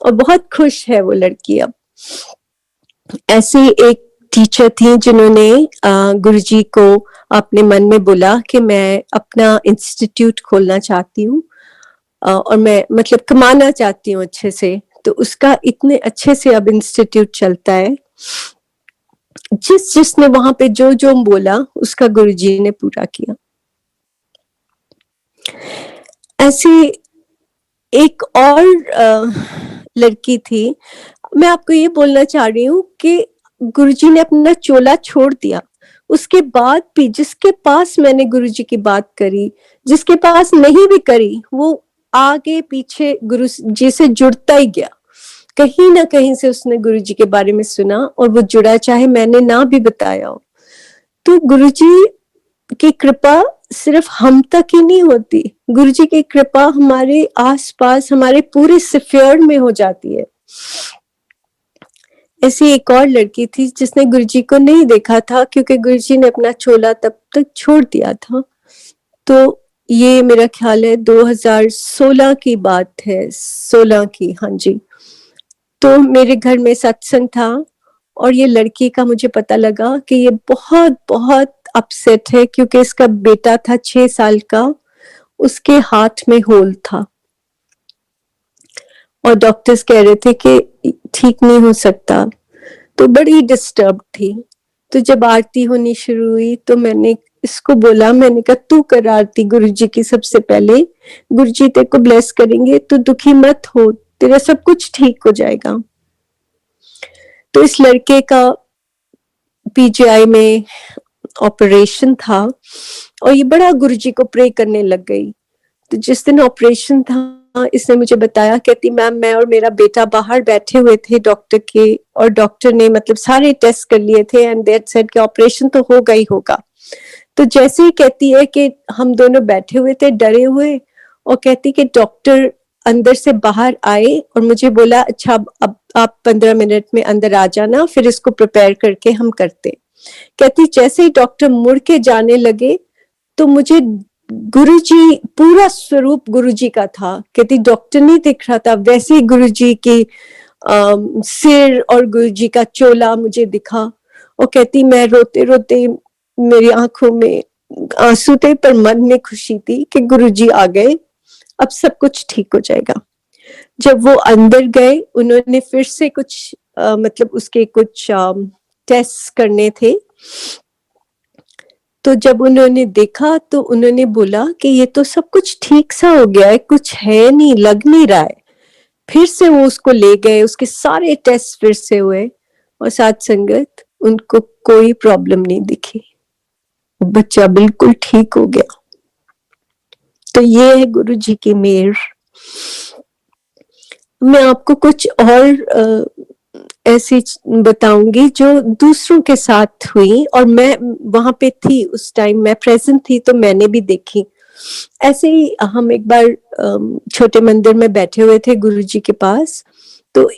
और बहुत खुश है वो लड़की अब। ऐसी एक टीचर थी जिन्होंने गुरुजी को अपने मन में बोला कि मैं अपना इंस्टीट्यूट खोलना चाहती हूँ और मैं मतलब कमाना चाहती हूँ अच्छे से। तो उसका इतने अच्छे से अब इंस्टीट्यूट चलता है। जिसने वहां पे जो जो बोला उसका गुरुजी ने पूरा किया। ऐसी एक और लड़की थी। मैं आपको ये बोलना चाह रही हूँ कि गुरुजी ने अपना चोला छोड़ दिया, उसके बाद भी जिसके पास मैंने गुरुजी की बात करी, जिसके पास नहीं भी करी, वो आगे पीछे गुरुजी से जुड़ता ही गया। कहीं ना कहीं से उसने गुरुजी के बारे में सुना और वो जुड़ा, चाहे मैंने ना भी बताया हो। तो गुरुजी की कृपा सिर्फ हम तक ही नहीं होती, गुरुजी की कृपा हमारे आसपास हमारे पूरे स्फीयर में हो जाती है। ऐसी एक और लड़की थी जिसने गुरुजी को नहीं देखा था क्योंकि गुरुजी ने अपना चोला तब तक छोड़ दिया था। तो ये मेरा ख्याल है 2016 की बात है, 16 की, हाँ जी। तो मेरे घर में सत्संग था और ये लड़की का मुझे पता लगा कि ये बहुत बहुत अपसेट है क्योंकि इसका बेटा था 6 साल का, उसके हाथ में होल था और डॉक्टर्स कह रहे थे कि ठीक नहीं हो सकता। तो बड़ी डिस्टर्ब थी। तो जब आरती होनी शुरू हुई तो मैंने इसको बोला, मैंने कहा तू कर आरती गुरुजी की सबसे पहले, गुरुजी तेरे को ब्लेस करेंगे, तू दुखी मत हो, तेरा सब कुछ ठीक हो जाएगा। तो इस लड़के का पीजीआई में ऑपरेशन था और ये बड़ा गुरुजी को प्रे करने लग गई। तो जिस दिन ऑपरेशन था इसने मुझे बताया, कहती मैम मैं और मेरा बेटा बाहर बैठे हुए थे डॉक्टर के, और डॉक्टर ने मतलब सारे टेस्ट कर लिए थे एंड दे सेड कि ऑपरेशन तो होगा ही होगा। तो जैसे ही कहती है कि हम दोनों बैठे हुए थे डरे हुए, और कहती कि डॉक्टर अंदर से बाहर आए और मुझे बोला अच्छा अब आप 15 मिनट में अंदर आ जाना, फिर इसको प्रिपेयर करके हम करते। कहती जैसे ही डॉक्टर मुड़ के जाने लगे तो मुझे गुरुजी, पूरा स्वरूप गुरुजी का था। कहती डॉक्टर नहीं दिख रहा था, वैसे ही गुरुजी की सिर और गुरुजी का चोला मुझे दिखा। और कहती मैं रोते रोते, मेरी आंखों में आंसू थे पर मन में खुशी थी कि गुरुजी आ गए, अब सब कुछ ठीक हो जाएगा। जब वो अंदर गए, उन्होंने फिर से कुछ मतलब उसके कुछ टेस्ट करने थे। तो जब उन्होंने देखा तो उन्होंने बोला कि ये तो सब कुछ ठीक सा हो गया है, कुछ है नहीं, लग नहीं रहा है। फिर से वो उसको ले गए, उसके सारे टेस्ट फिर से हुए और साथ संगत उनको कोई प्रॉब्लम नहीं दिखी, बच्चा बिल्कुल ठीक हो गया। तो ये है गुरु जी की मेहर। मैं आपको कुछ और ऐसी बताऊंगी जो दूसरों के साथ हुई, और मैं वहां पे थी उस टाइम, मैं प्रेजेंट थी तो मैंने भी देखी। ऐसे ही हम एक बार छोटे मंदिर में बैठे हुए थे गुरु जी के पास, तो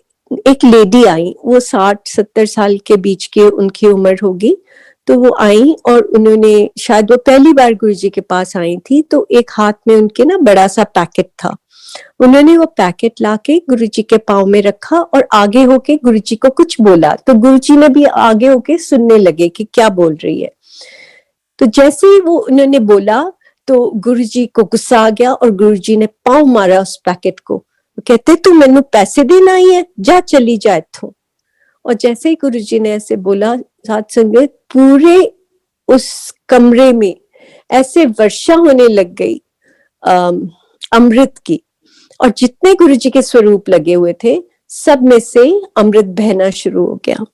एक लेडी आई, वो 60-70 साल के बीच की उनकी उम्र होगी। तो वो आई और उन्होंने, शायद वो पहली बार गुरु जी के पास आई थी, तो एक हाथ में उनके ना बड़ा सा पैकेट था। उन्होंने वो पैकेट लाके गुरुजी के पाँव में रखा और आगे होके गुरुजी को कुछ बोला, तो गुरुजी ने भी आगे होके सुनने लगे कि क्या बोल रही है। तो जैसे ही वो उन्होंने बोला तो गुरुजी को गुस्सा आ गया और गुरुजी ने पाँव मारा उस पैकेट को। कहते तू मैनू पैसे देना ही है, जा चली जा इत्थों। और जैसे ही गुरुजी ने ऐसे बोला, साथ संगत पूरे उस कमरे में ऐसे वर्षा होने लग गई अमृत की, और जितने गुरुजी के स्वरूप लगे हुए थे सब में से अमृत बहना शुरू हो गया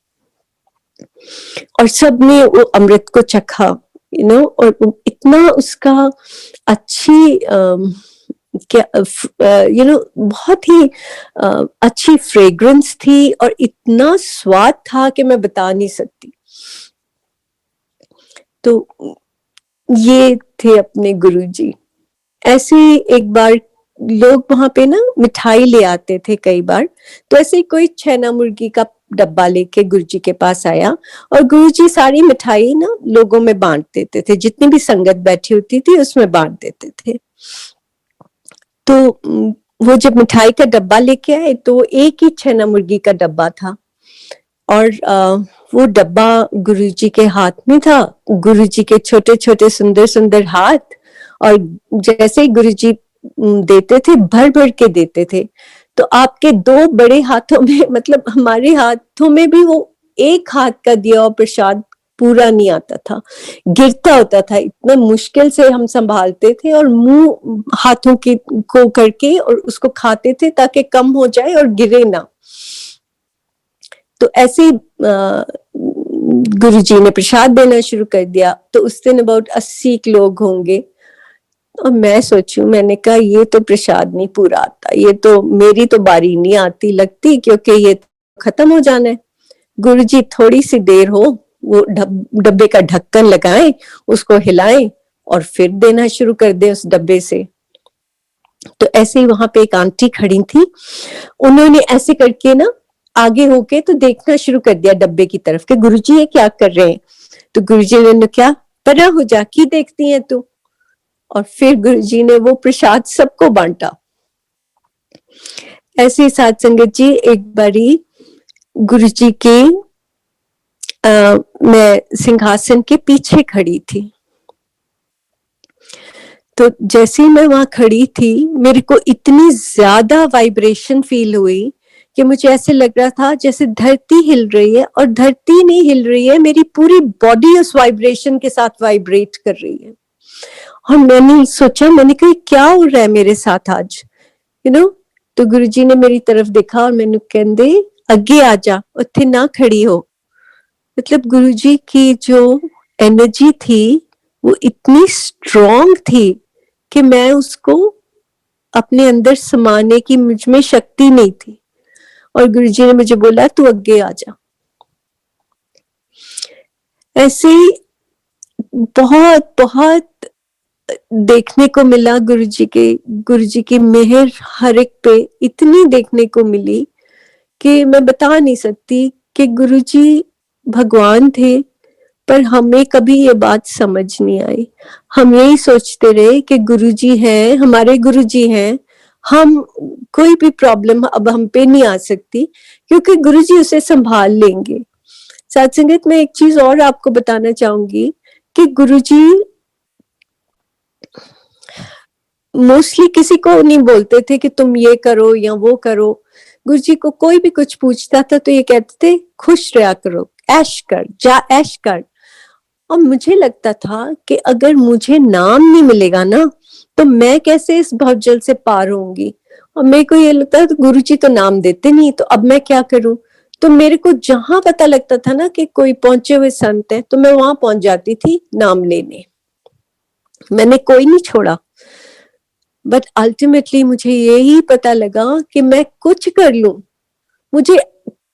और सब ने वो अमृत को चखा, और इतना उसका अच्छी क्या बहुत ही अच्छी फ्रेग्रेंस थी और इतना स्वाद था कि मैं बता नहीं सकती। तो ये थे अपने गुरुजी। ऐसे एक बार लोग वहां पे ना मिठाई ले आते थे कई बार, तो ऐसे ही कोई छैना मुर्गी का डब्बा लेके गुरुजी के पास आया और गुरुजी सारी मिठाई ना लोगों में बांट देते थे, जितनी भी संगत बैठी होती थी उसमें बांट देते थे। तो वो जब मिठाई का डब्बा लेके आए तो एक ही छैना मुर्गी का डब्बा था और वो डब्बा गुरुजी के हाथ में था। गुरुजी के छोटे छोटे सुंदर सुंदर हाथ, और जैसे ही गुरुजी देते थे भर भर के देते थे। तो आपके दो बड़े हाथों में, मतलब हमारे हाथों में भी वो एक हाथ का दिया और प्रसाद पूरा नहीं आता था, गिरता होता था। इतना मुश्किल से हम संभालते थे और मुंह हाथों की को करके और उसको खाते थे ताकि कम हो जाए और गिरे ना। तो ऐसे गुरुजी ने प्रसाद देना शुरू कर दिया। तो उस दिन अबाउट 80 लोग होंगे और मैं सोचूं, मैंने कहा ये तो प्रसाद नहीं पूरा आता, ये तो मेरी तो बारी नहीं आती लगती, क्योंकि ये खत्म हो जाना है। गुरुजी थोड़ी सी देर हो, वो डब्बे का ढक्कन लगाएं, उसको हिलाएं और फिर देना शुरू कर दे उस डब्बे से। तो ऐसे ही वहां पे एक आंटी खड़ी थी, उन्होंने ऐसे करके ना आगे होके तो देखना शुरू कर दिया डब्बे की तरफ के गुरुजी ये क्या कर रहे हैं। तो गुरुजी ने क्या, परा हो जा, की देखती है तू। और फिर गुरुजी ने वो प्रसाद सबको बांटा। ऐसे साथ संगत जी, एक बारी गुरुजी के मैं सिंहासन के पीछे खड़ी थी। तो जैसे ही मैं वहां खड़ी थी, मेरे को इतनी ज्यादा वाइब्रेशन फील हुई कि मुझे ऐसे लग रहा था जैसे धरती हिल रही है, और धरती नहीं हिल रही है, मेरी पूरी बॉडी उस वाइब्रेशन के साथ वाइब्रेट कर रही है। और मैंने सोचा, मैंने कहा क्या हो रहा है मेरे साथ आज, तो गुरुजी ने मेरी तरफ देखा और मैंने कहते अगे आ जा, उत्थे ना खड़ी हो। मतलब गुरुजी की जो एनर्जी थी वो इतनी स्ट्रॉन्ग थी कि मैं उसको अपने अंदर समाने की मुझ में शक्ति नहीं थी, और गुरुजी ने मुझे बोला तू आगे आ जा। ऐसे ही बहुत बहुत देखने को मिला गुरुजी की मेहर हर एक पे इतनी देखने को मिली कि मैं बता नहीं सकती कि गुरुजी भगवान थे, पर हमें कभी ये बात समझ नहीं आई। हम यही सोचते रहे कि गुरुजी हैं, हमारे गुरुजी हैं, हम कोई भी प्रॉब्लम अब हम पे नहीं आ सकती क्योंकि गुरुजी उसे संभाल लेंगे। सत्संगत में एक चीज और आपको बताना चाहूंगी कि गुरुजी मोस्टली किसी को नहीं बोलते थे कि तुम ये करो या वो करो। गुरुजी को कोई भी कुछ पूछता था तो ये कहते थे खुश रहा करो, ऐश कर, जा ऐश कर। और मुझे लगता था कि अगर मुझे नाम नहीं मिलेगा ना तो मैं कैसे इस भवजल से पार होंगी। और मेरे को ये लगता था गुरुजी तो नाम देते नहीं, तो अब मैं क्या करूं। तो मेरे को जहां पता लगता था ना कि कोई पहुंचे हुए संत है तो मैं वहां पहुंच जाती थी नाम लेने। मैंने कोई नहीं छोड़ा, बट अल्टीमेटली मुझे यही पता लगा कि मैं कुछ कर लूं, मुझे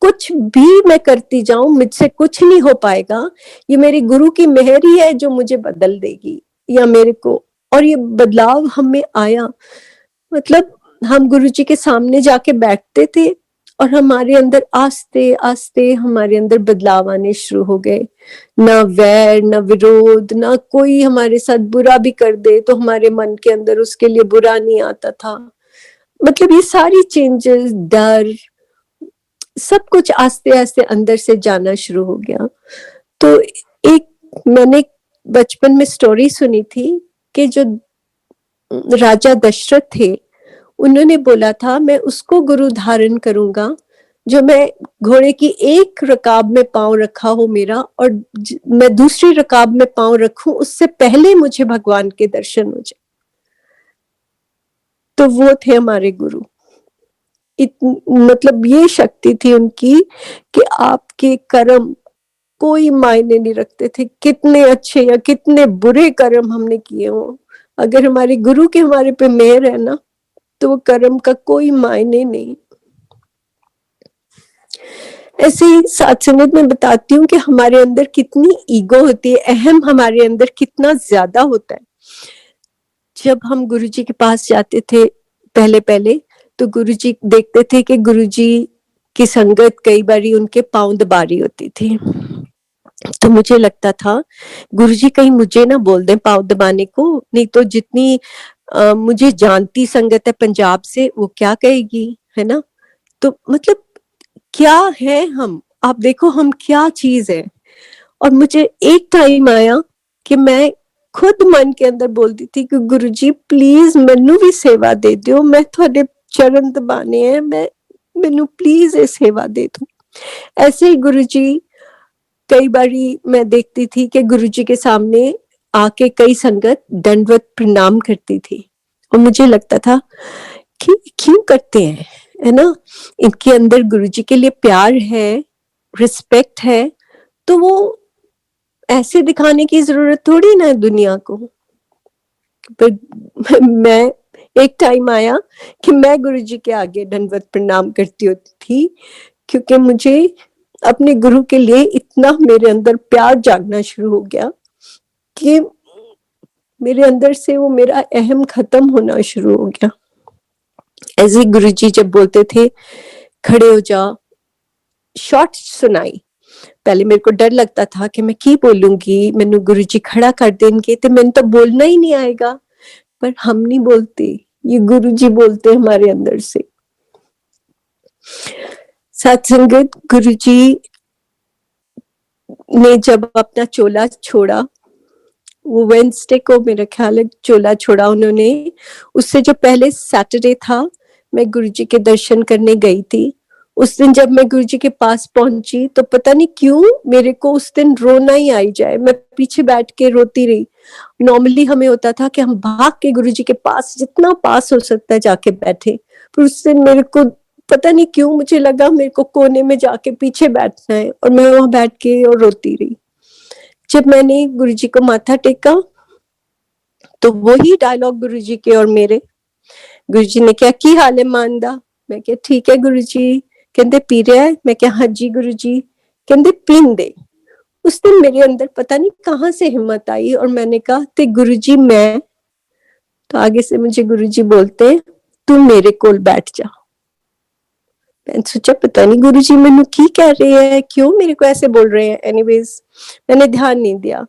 कुछ भी मैं करती जाऊं, मुझसे कुछ नहीं हो पाएगा। ये मेरे गुरु की मेहर ही है जो मुझे बदल देगी या मेरे को। और ये बदलाव हमें आया, मतलब हम गुरुजी के सामने जाके बैठते थे और हमारे अंदर आस्ते आस्ते हमारे अंदर बदलाव आने शुरू हो गए। ना वैर, ना विरोध, ना कोई हमारे साथ बुरा भी कर दे तो हमारे मन के अंदर उसके लिए बुरा नहीं आता था। मतलब ये सारी चेंजेस, डर, सब कुछ आस्ते आस्ते अंदर से जाना शुरू हो गया। तो एक मैंने बचपन में स्टोरी सुनी थी कि जो राजा दशरथ थे उन्होंने बोला था मैं उसको गुरु धारण करूंगा जो मैं घोड़े की एक रकाब में पांव रखा हो मेरा, और मैं दूसरी रकाब में पांव रखूं उससे पहले मुझे भगवान के दर्शन हो जाए। तो वो थे हमारे गुरु। मतलब ये शक्ति थी उनकी कि आपके कर्म कोई मायने नहीं रखते थे, कितने अच्छे या कितने बुरे कर्म हमने किए हो, अगर हमारे गुरु के हमारे पे मेहर है ना तो वो कर्म का कोई मायने नहीं। ऐसे ही सत्संग में बताती हूँ कि हमारे अंदर कितनी ईगो होती है, अहम हमारे अंदर कितना ज्यादा होता है। जब हम गुरुजी के पास जाते थे पहले पहले तो गुरुजी देखते थे कि गुरुजी की संगत कई बारी उनके पांव दबा रही होती थी, तो मुझे लगता था गुरुजी कहीं मुझे ना बोल दें पांव दबाने को, नहीं तो जितनी मुझे जानती संगत है पंजाब से वो क्या कहेगी, है ना। तो मतलब क्या है हम, आप देखो हम क्या चीज है। और मुझे एक टाइम आया कि मैं खुद मन के अंदर बोलती थी कि गुरुजी प्लीज मैनू भी सेवा दे दियो, मैं थोड़े चरण दबाने हैं, मैं मैनू प्लीज ये सेवा दे दो। ऐसे ही गुरुजी कई बारी मैं देखती थी कि गुरुजी के सामने आके कई संगत दंडवत प्रणाम करती थी और मुझे लगता था कि क्यों करते हैं, है ना। इनके अंदर गुरुजी के लिए प्यार है, रिस्पेक्ट है, तो वो ऐसे दिखाने की जरूरत थोड़ी ना है दुनिया को। पर मैं एक टाइम आया कि मैं गुरुजी के आगे दंडवत प्रणाम करती होती थी क्योंकि मुझे अपने गुरु के लिए इतना मेरे अंदर प्यार जागना शुरू हो गया कि मेरे अंदर से वो मेरा अहम खत्म होना शुरू हो गया। ऐसे गुरुजी जब बोलते थे खड़े हो जा, शॉर्ट सुनाई, पहले मेरे को डर लगता था कि मैं की बोलूंगी, मैनू गुरुजी खड़ा कर देंगे तो मैंने तो बोलना ही नहीं आएगा। पर हम नहीं बोलते, ये गुरुजी बोलते हमारे अंदर से। सत्संगत गुरुजी ने जब अपना चोला छोड़ा, वो वेंसडे को मेरा ख्याल है चोला छोड़ा उन्होंने, उससे जो पहले सैटरडे था मैं गुरुजी के दर्शन करने गई थी। उस दिन जब मैं गुरुजी के पास पहुंची तो पता नहीं क्यों मेरे को उस दिन रोना ही आई जाए, मैं पीछे बैठ के रोती रही। नॉर्मली हमें होता था कि हम भाग के गुरुजी के पास जितना पास हो सकता है जाके बैठे, पर उस दिन मेरे को पता नहीं क्यों मुझे लगा मेरे को कोने में जाके पीछे बैठना है और मैं वहां बैठ के और रोती रही। जब मैंने गुरुजी को माथा टेका तो वही डायलॉग गुरुजी के और मेरे, गुरुजी ने क्या की हाल है मानदा? मैं क्या ठीक है गुरुजी। कहते पी रहा है? मैं क्या हाँ जी गुरुजी। कहते पीन दे। उस दिन मेरे अंदर पता नहीं कहाँ से हिम्मत आई और मैंने कहा ते गुरुजी मैं, तो आगे से मुझे गुरुजी बोलते तू मेरे कोल बैठ जा। मैंने सोचा पता नहीं गुरुजी मैनू की कह रहे हैं, क्यों मेरे को ऐसे बोल रहे हैं। एनीवेज मैंने ध्यान नहीं दिया।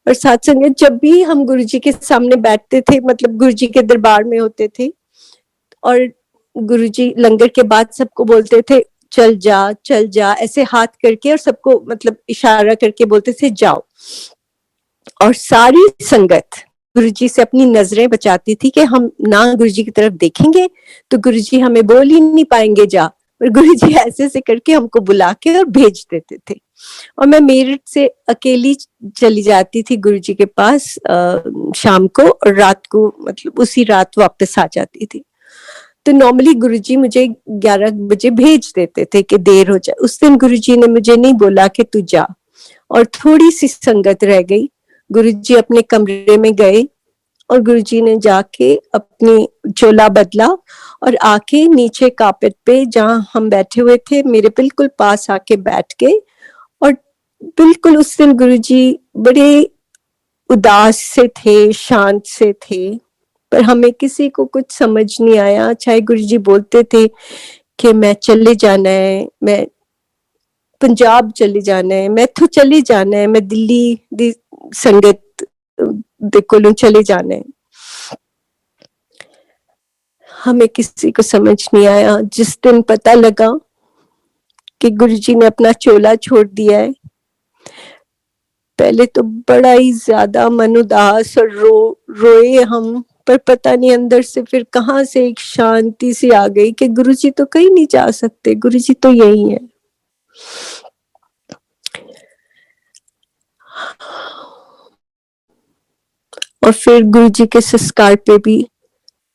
और साथ संगत जब भी हम गुरुजी के सामने बैठते थे, मतलब गुरुजी के दरबार में होते थे, और गुरुजी लंगर के बाद सबको बोलते थे चल जा ऐसे हाथ करके, और सबको मतलब इशारा करके बोलते थे जाओ। और सारी संगत गुरुजी से अपनी नजरें बचाती थी कि हम ना गुरुजी की तरफ देखेंगे तो गुरुजी हमें बोल ही नहीं पाएंगे जा, और गुरुजी ऐसे ऐसे करके हमको बुला के और भेज देते थे। और मैं मेरठ से अकेली चली जाती थी गुरुजी के पास शाम को, और रात को मतलब उसी रात वापस आ जाती थी। तो नॉर्मली गुरुजी मुझे 11 बजे भेज देते थे कि देर हो जाए। उस दिन गुरुजी ने मुझे नहीं बोला कि तू जा, और थोड़ी सी संगत रह गई। गुरुजी अपने कमरे में गए और गुरुजी ने जाके अपनी चोला बदला और आके नीचे कार्पेट पे जहां हम बैठे हुए थे मेरे बिल्कुल पास आके बैठ गए। और बिल्कुल उस दिन गुरुजी बड़े उदास से थे, शांत से थे, पर हमें किसी को कुछ समझ नहीं आया। चाहे गुरुजी बोलते थे कि मैं चले जाना है, मैं पंजाब चले जाना है, मैं तो चले जाना है, मैं दिल्ली दी संगत दे कोलों चले जाना है। हमें किसी को समझ नहीं आया। जिस दिन पता लगा कि गुरुजी ने अपना चोला छोड़ दिया है, पहले तो बड़ा ही ज्यादा मन उदास और रोए हम, पर पता नहीं अंदर से फिर कहाँ से एक शांति सी आ गई कि गुरुजी तो कहीं नहीं जा सकते, गुरुजी तो यही है। और फिर गुरुजी के संस्कार पे भी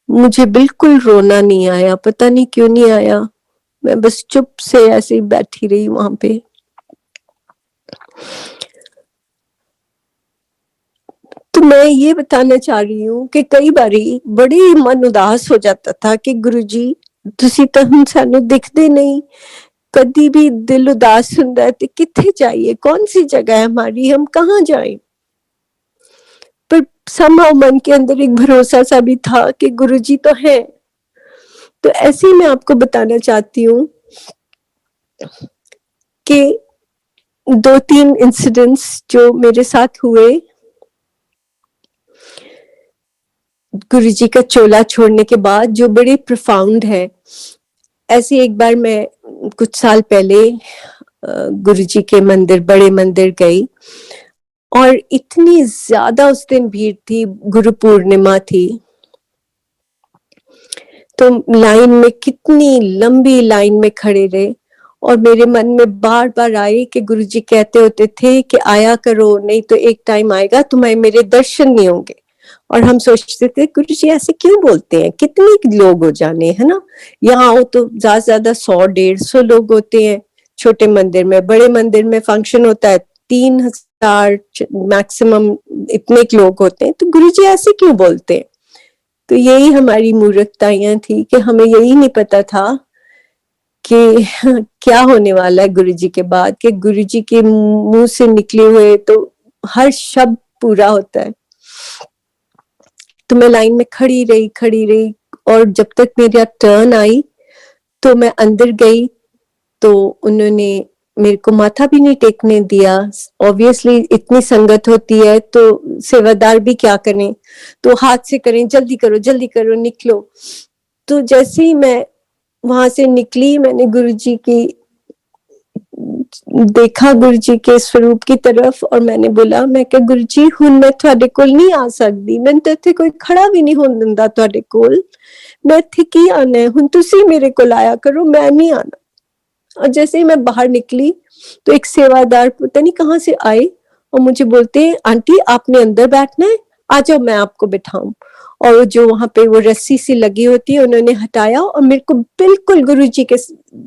मुझे बिल्कुल रोना नहीं आया, पता नहीं क्यों नहीं आया। मैं बस चुप से ऐसे ही बैठी रही वहां पे। तो मैं ये बताना चाह रही हूँ कि कई बारी बड़ी मन उदास हो जाता था कि गुरुजी तुसी तो हम सानू दिखते नहीं, कभी भी दिल उदास हुंदा है तो किथे जाइए, कौन सी जगह है हमारी, हम कहाँ जाएं। पर somehow मन के अंदर एक भरोसा सा भी था कि गुरुजी तो है। तो ऐसे ही मैं आपको बताना चाहती हूँ कि 2-3 इंसिडेंट्स जो मेरे साथ हुए गुरुजी का चोला छोड़ने के बाद, जो बड़े प्रोफाउंड है। ऐसे एक बार मैं कुछ साल पहले गुरुजी के मंदिर, बड़े मंदिर गई, और इतनी ज्यादा उस दिन भीड़ थी, गुरु पूर्णिमा थी। तो लाइन में कितनी लंबी लाइन में खड़े रहे, और मेरे मन में बार बार आए कि गुरुजी कहते होते थे कि आया करो, नहीं तो एक टाइम आएगा तुम्हें मेरे दर्शन नहीं होंगे। और हम सोचते थे गुरुजी ऐसे क्यों बोलते हैं, कितने लोग हो जाने, है ना, यहाँ आओ तो ज्यादा से ज्यादा 100-150 लोग होते हैं छोटे मंदिर में, बड़े मंदिर में फंक्शन होता है 3000 मैक्सिमम, इतने लोग होते हैं, तो गुरुजी ऐसे क्यों बोलते हैं। तो यही हमारी मूर्खताइयां थी कि हमें यही नहीं पता था कि क्या होने वाला है गुरुजी के बाद, कि गुरुजी के मुंह से निकले हुए तो हर शब्द पूरा होता है। तो मैं लाइन में खड़ी रही, और जब तक मेरा टर्न आई तो मैं अंदर गई, तो उन्होंने मेरे को माथा भी नहीं टेकने दिया। ऑब्वियसली इतनी संगत होती है तो सेवादार भी क्या करें, तो हाथ से करें, जल्दी करो निकलो। तो जैसे ही मैं वहां से निकली, मैंने गुरुजी की देखा, गुरुजी के स्वरूप की तरफ, और मैंने बोला, मैं क्या गुरुजी हुन मैं तुहाडे कोल नहीं आ सकदी, मैं तो इत्थे कोई खड़ा भी नहीं होन दिंदा तुहाडे कोल, मैं इत्थे की आना है, हुन तुसी मेरे कोल आया करो, मैं नहीं आना। और जैसे ही मैं बाहर निकली तो एक सेवादार पता नहीं कहाँ से आए और मुझे बोलते हैं, आंटी आपने अंदर बैठना है, आ जाओ मैं आपको बिठाऊं। और जो वहां पे वो रस्सी सी लगी होती है उन्होंने हटाया और मेरे को बिल्कुल गुरुजी के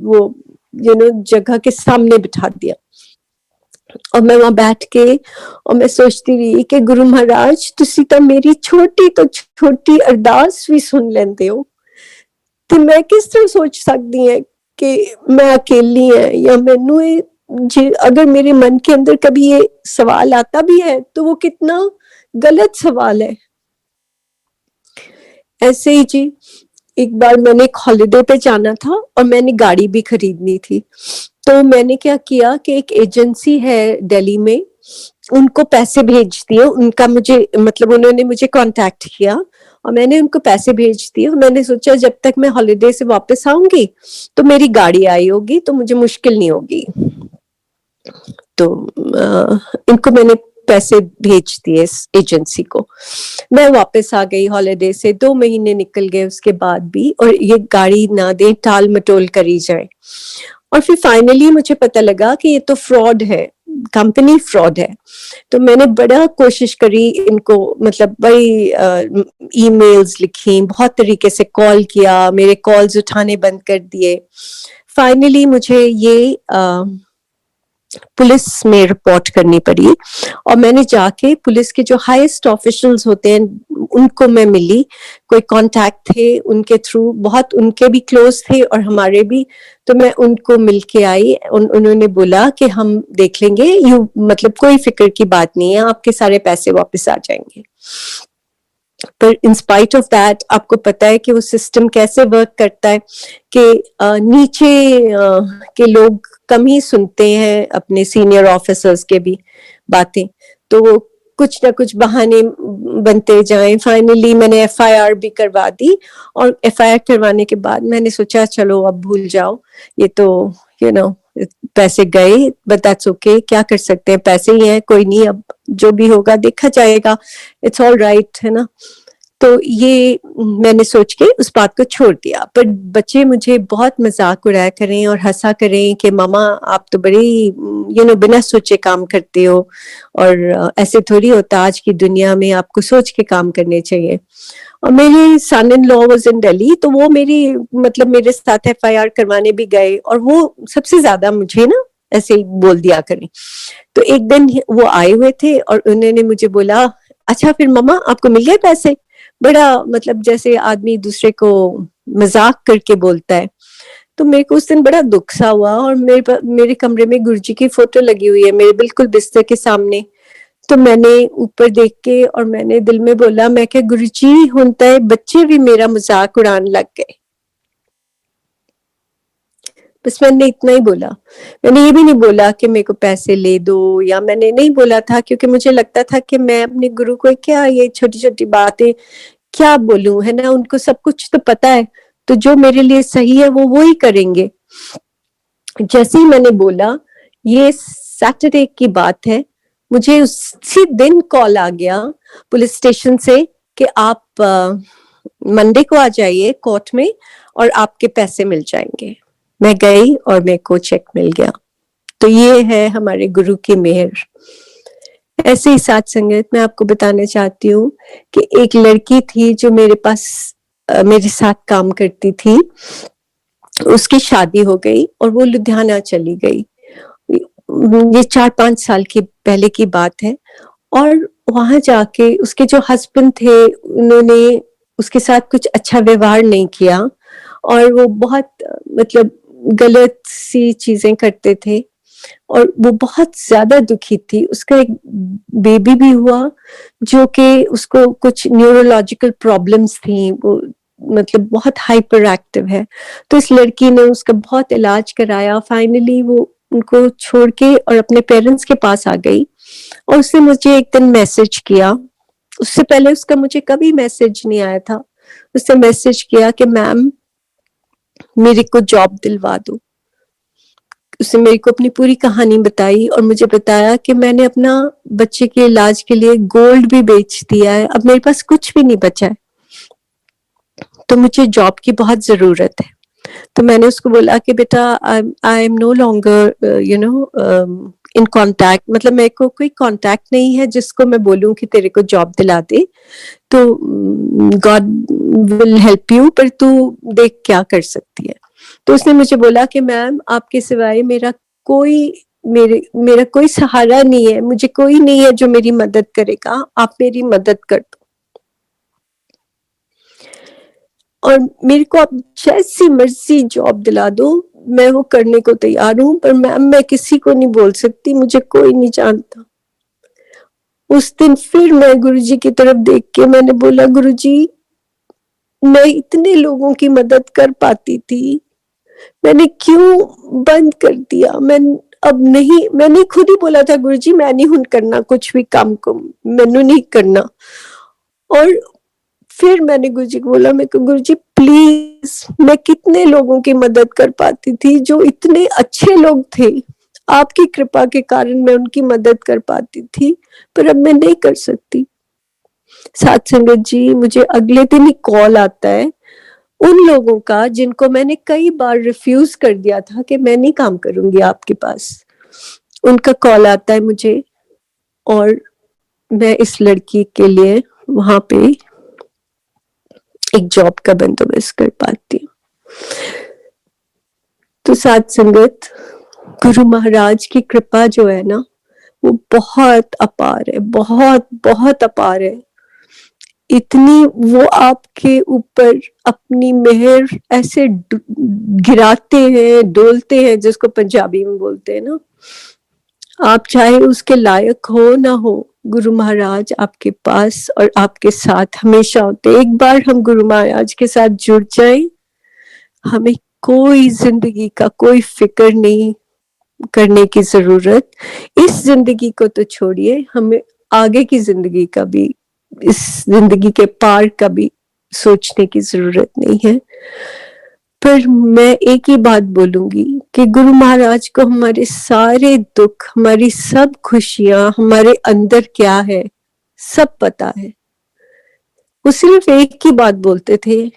वो जगह के सामने बिठा दिया। और मैं वहां बैठ के और मैं सोचती रही कि गुरु महाराज तुसी तो मेरी छोटी तो छोटी अरदास भी सुन लेंदे हो, ਤੇ ਮੈਂ ਕਿਸ ਤਰ੍ਹਾਂ ਸੋਚ ਸਕਦੀ है कि मैं अकेली है या मैनू अगर मेरे मन के अंदर कभी ये सवाल आता भी है तो वो कितना गलत सवाल है। ऐसे ही जी एक बार मैंने एक हॉलिडे पे जाना था और मैंने गाड़ी भी खरीदनी थी। तो मैंने क्या किया कि एक एजेंसी है दिल्ली में, उनको पैसे भेज दिए। उनका मुझे मतलब उन्होंने मुझे कांटेक्ट किया और मैंने उनको पैसे भेज दिए। और मैंने सोचा जब तक मैं हॉलिडे से वापस आऊंगी तो मेरी गाड़ी आई होगी तो मुझे मुश्किल नहीं होगी। तो इनको मैंने पैसे भेज दिए इस एजेंसी को। मैं वापस आ गई हॉलिडे से, 2 महीने निकल गए उसके बाद भी, और ये गाड़ी ना दे, टाल मटोल करी जाए। और फिर फाइनली मुझे पता लगा कि ये तो फ्रॉड है, कंपनी फ्रॉड है। तो मैंने बड़ा कोशिश करी इनको, मतलब बड़ी ईमेल्स लिखी, बहुत तरीके से कॉल किया, मेरे कॉल्स उठाने बंद कर दिए। फाइनली मुझे ये पुलिस में रिपोर्ट करनी पड़ी और मैंने जाके पुलिस के जो हाईएस्ट ऑफिशियल्स होते हैं उनको मैं मिली। कोई कांटेक्ट थे उनके थ्रू, बहुत उनके भी क्लोज थे और हमारे भी। तो मैं उनको मिलके आई। उन्होंने बोला कि हम देख लेंगे, यू मतलब कोई फिक्र की बात नहीं है, आपके सारे पैसे वापस आ जाएंगे। पर इन स्पाइट ऑफ दैट आपको पता है कि वो सिस्टम कैसे वर्क करता है कि नीचे के लोग कम ही सुनते हैं अपने सीनियर ऑफिसर्स के भी बातें, तो वो कुछ ना कुछ बहाने बनते जाएं। फाइनली मैंने एफआईआर भी करवा दी और एफआईआर करवाने के बाद मैंने सोचा चलो अब भूल जाओ, ये तो यू नो पैसे गए, बट दैट्स ओके, क्या कर सकते हैं, पैसे ही हैं, कोई नहीं, अब जो भी होगा देखा जाएगा, इट्स ऑल राइट, है ना। तो ये मैंने सोच के उस बात को छोड़ दिया। पर बच्चे मुझे बहुत मजाक उड़ाया करें और हंसा करें कि मामा आप तो बड़ी बिना सोचे काम करते हो, और ऐसे थोड़ी होता आज की दुनिया में, आपको सोच के काम करने चाहिए। और मेरे son in law was in Delhi, तो वो मेरे साथ एफआईआर करवाने भी गए और वो सबसे ज्यादा मुझे ना ऐसे ही बोल दिया करें। तो एक दिन वो आए हुए थे और उन्होंने मुझे बोला, अच्छा फिर मम्मा आपको मिल गए पैसे? बड़ा मतलब जैसे आदमी दूसरे को मजाक करके बोलता है। तो मेरे को उस दिन बड़ा दुख सा हुआ और मेरे कमरे में गुरुजी की फोटो लगी हुई है मेरे बिल्कुल बिस्तर के सामने। तो मैंने ऊपर देख के और मैंने दिल में बोला, मैं क्या गुरुजी होता है बच्चे भी मेरा मजाक उड़ाने लग गए। बस मैंने इतना ही बोला। मैंने ये भी नहीं बोला कि मेरे को पैसे ले दो, या मैंने नहीं बोला था, क्योंकि मुझे लगता था कि मैं अपने गुरु को क्या ये छोटी छोटी बातें क्या बोलूं, है ना, उनको सब कुछ तो पता है, तो जो मेरे लिए सही है वो ही करेंगे। जैसे ही मैंने बोला, ये सैटरडे की बात है, मुझे उसी दिन कॉल आ गया पुलिस स्टेशन से कि आप मंडे को आ जाइए कोर्ट में और आपके पैसे मिल जाएंगे। मैं गई और मेरे को चेक मिल गया। तो ये है हमारे गुरु की मेहर। ऐसे ही साथ संगत मैं आपको बताना चाहती हूँ कि एक लड़की थी जो मेरे पास मेरे साथ काम करती थी, उसकी शादी हो गई और वो लुधियाना चली गई। ये 4-5 साल की पहले की बात है। और वहां जाके उसके जो हस्बैंड थे उन्होंने उसके साथ कुछ अच्छा व्यवहार नहीं किया और वो बहुत मतलब गलत सी चीजें करते थे और वो बहुत ज्यादा दुखी थी। उसका एक बेबी भी हुआ जो कि उसको कुछ न्यूरोलॉजिकल प्रॉब्लम्स थी, वो मतलब बहुत हाइपर एक्टिव है। तो इस लड़की ने उसका बहुत इलाज कराया। फाइनली वो उनको छोड़ के और अपने पेरेंट्स के पास आ गई और उसने मुझे एक दिन मैसेज किया। उससे पहले उसका मुझे कभी मैसेज नहीं आया था। उसने मैसेज किया कि मैम मेरे को जॉब दिलवा दो। उसने मेरे को अपनी पूरी कहानी बताई और मुझे बताया कि मैंने अपना बच्चे के इलाज के लिए गोल्ड भी बेच दिया है, अब मेरे पास कुछ भी नहीं बचा है, तो मुझे जॉब की बहुत जरूरत है। तो मैंने उसको बोला कि बेटा I am no longer in contact, मतलब मेरे को कोई कांटेक्ट नहीं है जिसको मैं बोलूं कि तेरे को जॉब दिला दे, तो गॉड विल हेल्प यू, पर तू देख क्या कर सकती है। तो उसने मुझे बोला कि मैम आपके सिवाय मेरा कोई सहारा नहीं है, मुझे कोई नहीं है जो मेरी मदद करेगा, आप मेरी मदद कर दो। और मेरे को आप जैसी मर्जी जॉब दिला दो, मैं वो करने को तैयार हूं, पर मैम मैं किसी को नहीं बोल सकती, मुझे कोई नहीं जानता। उस दिन फिर मैं गुरुजी की तरफ देख के मैंने बोला, गुरुजी मैं इतने लोगों की मदद कर पाती थी, मैंने क्यों बंद कर दिया? अब नहीं, मैंने खुद ही बोला था गुरुजी मैं नहीं हुन करना कुछ भी काम को, मैंने नहीं करना। और फिर मैंने गुरुजी को बोला, मैं गुरुजी प्लीज, मैं कितने लोगों की मदद कर पाती थी जो इतने अच्छे लोग थे, आपकी कृपा के कारण मैं उनकी मदद कर पाती थी, पर अब मैं नहीं कर सकती। साथ संगत जी, मुझे अगले दिन ही कॉल आता है उन लोगों का जिनको मैंने कई बार रिफ्यूज कर दिया था कि मैं नहीं काम करूंगी आपके पास। उनका कॉल आता है मुझे और मैं इस लड़की के लिए वहां पे एक जॉब का बंदोबस्त कर पाती हूँ। तो साथ संगत, गुरु महाराज की कृपा जो है ना, वो बहुत अपार है, बहुत बहुत अपार है। इतनी वो आपके ऊपर अपनी मेहर ऐसे गिराते हैं, डोलते हैं, जिसको पंजाबी में बोलते हैं ना, आप चाहे उसके लायक हो ना हो, गुरु महाराज आपके पास और आपके साथ हमेशा होते। एक बार हम गुरु महाराज के साथ जुड़ जाएं, हमें कोई जिंदगी का कोई फिक्र नहीं करने की जरूरत। इस जिंदगी को तो छोड़िए, हमें आगे की जिंदगी का भी, इस जिंदगी के पार का भी सोचने की जरूरत नहीं है। पर मैं एक ही बात बोलूंगी कि गुरु महाराज को हमारे सारे दुख, हमारी सब खुशियां, हमारे अंदर क्या है, सब पता है। वो सिर्फ एक ही बात बोलते थे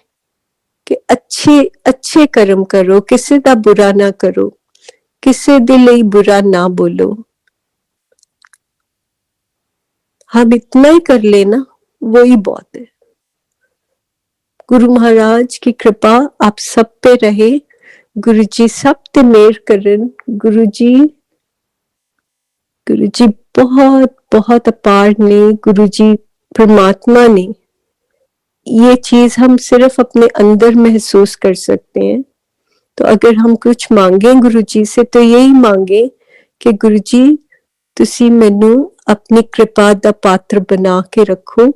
कि अच्छे अच्छे कर्म करो, किसी का बुरा ना करो, किसी दिल ही बुरा ना बोलो। हम इतना ही कर लेना, वो ही बहुत है। गुरु महाराज की कृपा आप सब पे रहे। गुरु जी सब ते मेहर करन। गुरु जी बहुत बहुत अपार ने। गुरु जी परमात्मा ने। ये चीज हम सिर्फ अपने अंदर महसूस कर सकते हैं। तो अगर हम कुछ मांगे गुरु जी से, तो यही मांगे कि गुरु जी तुसी मैनू अपनी कृपा दा पात्र बना के रखो,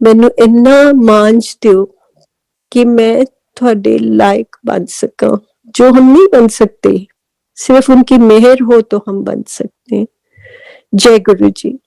मैनू इन्ना मांझ दियो कि मैं थोड़े लायक बन सका, जो हम नहीं बन सकते, सिर्फ उनकी मेहर हो तो हम बन सकते हैं। जय गुरु जी।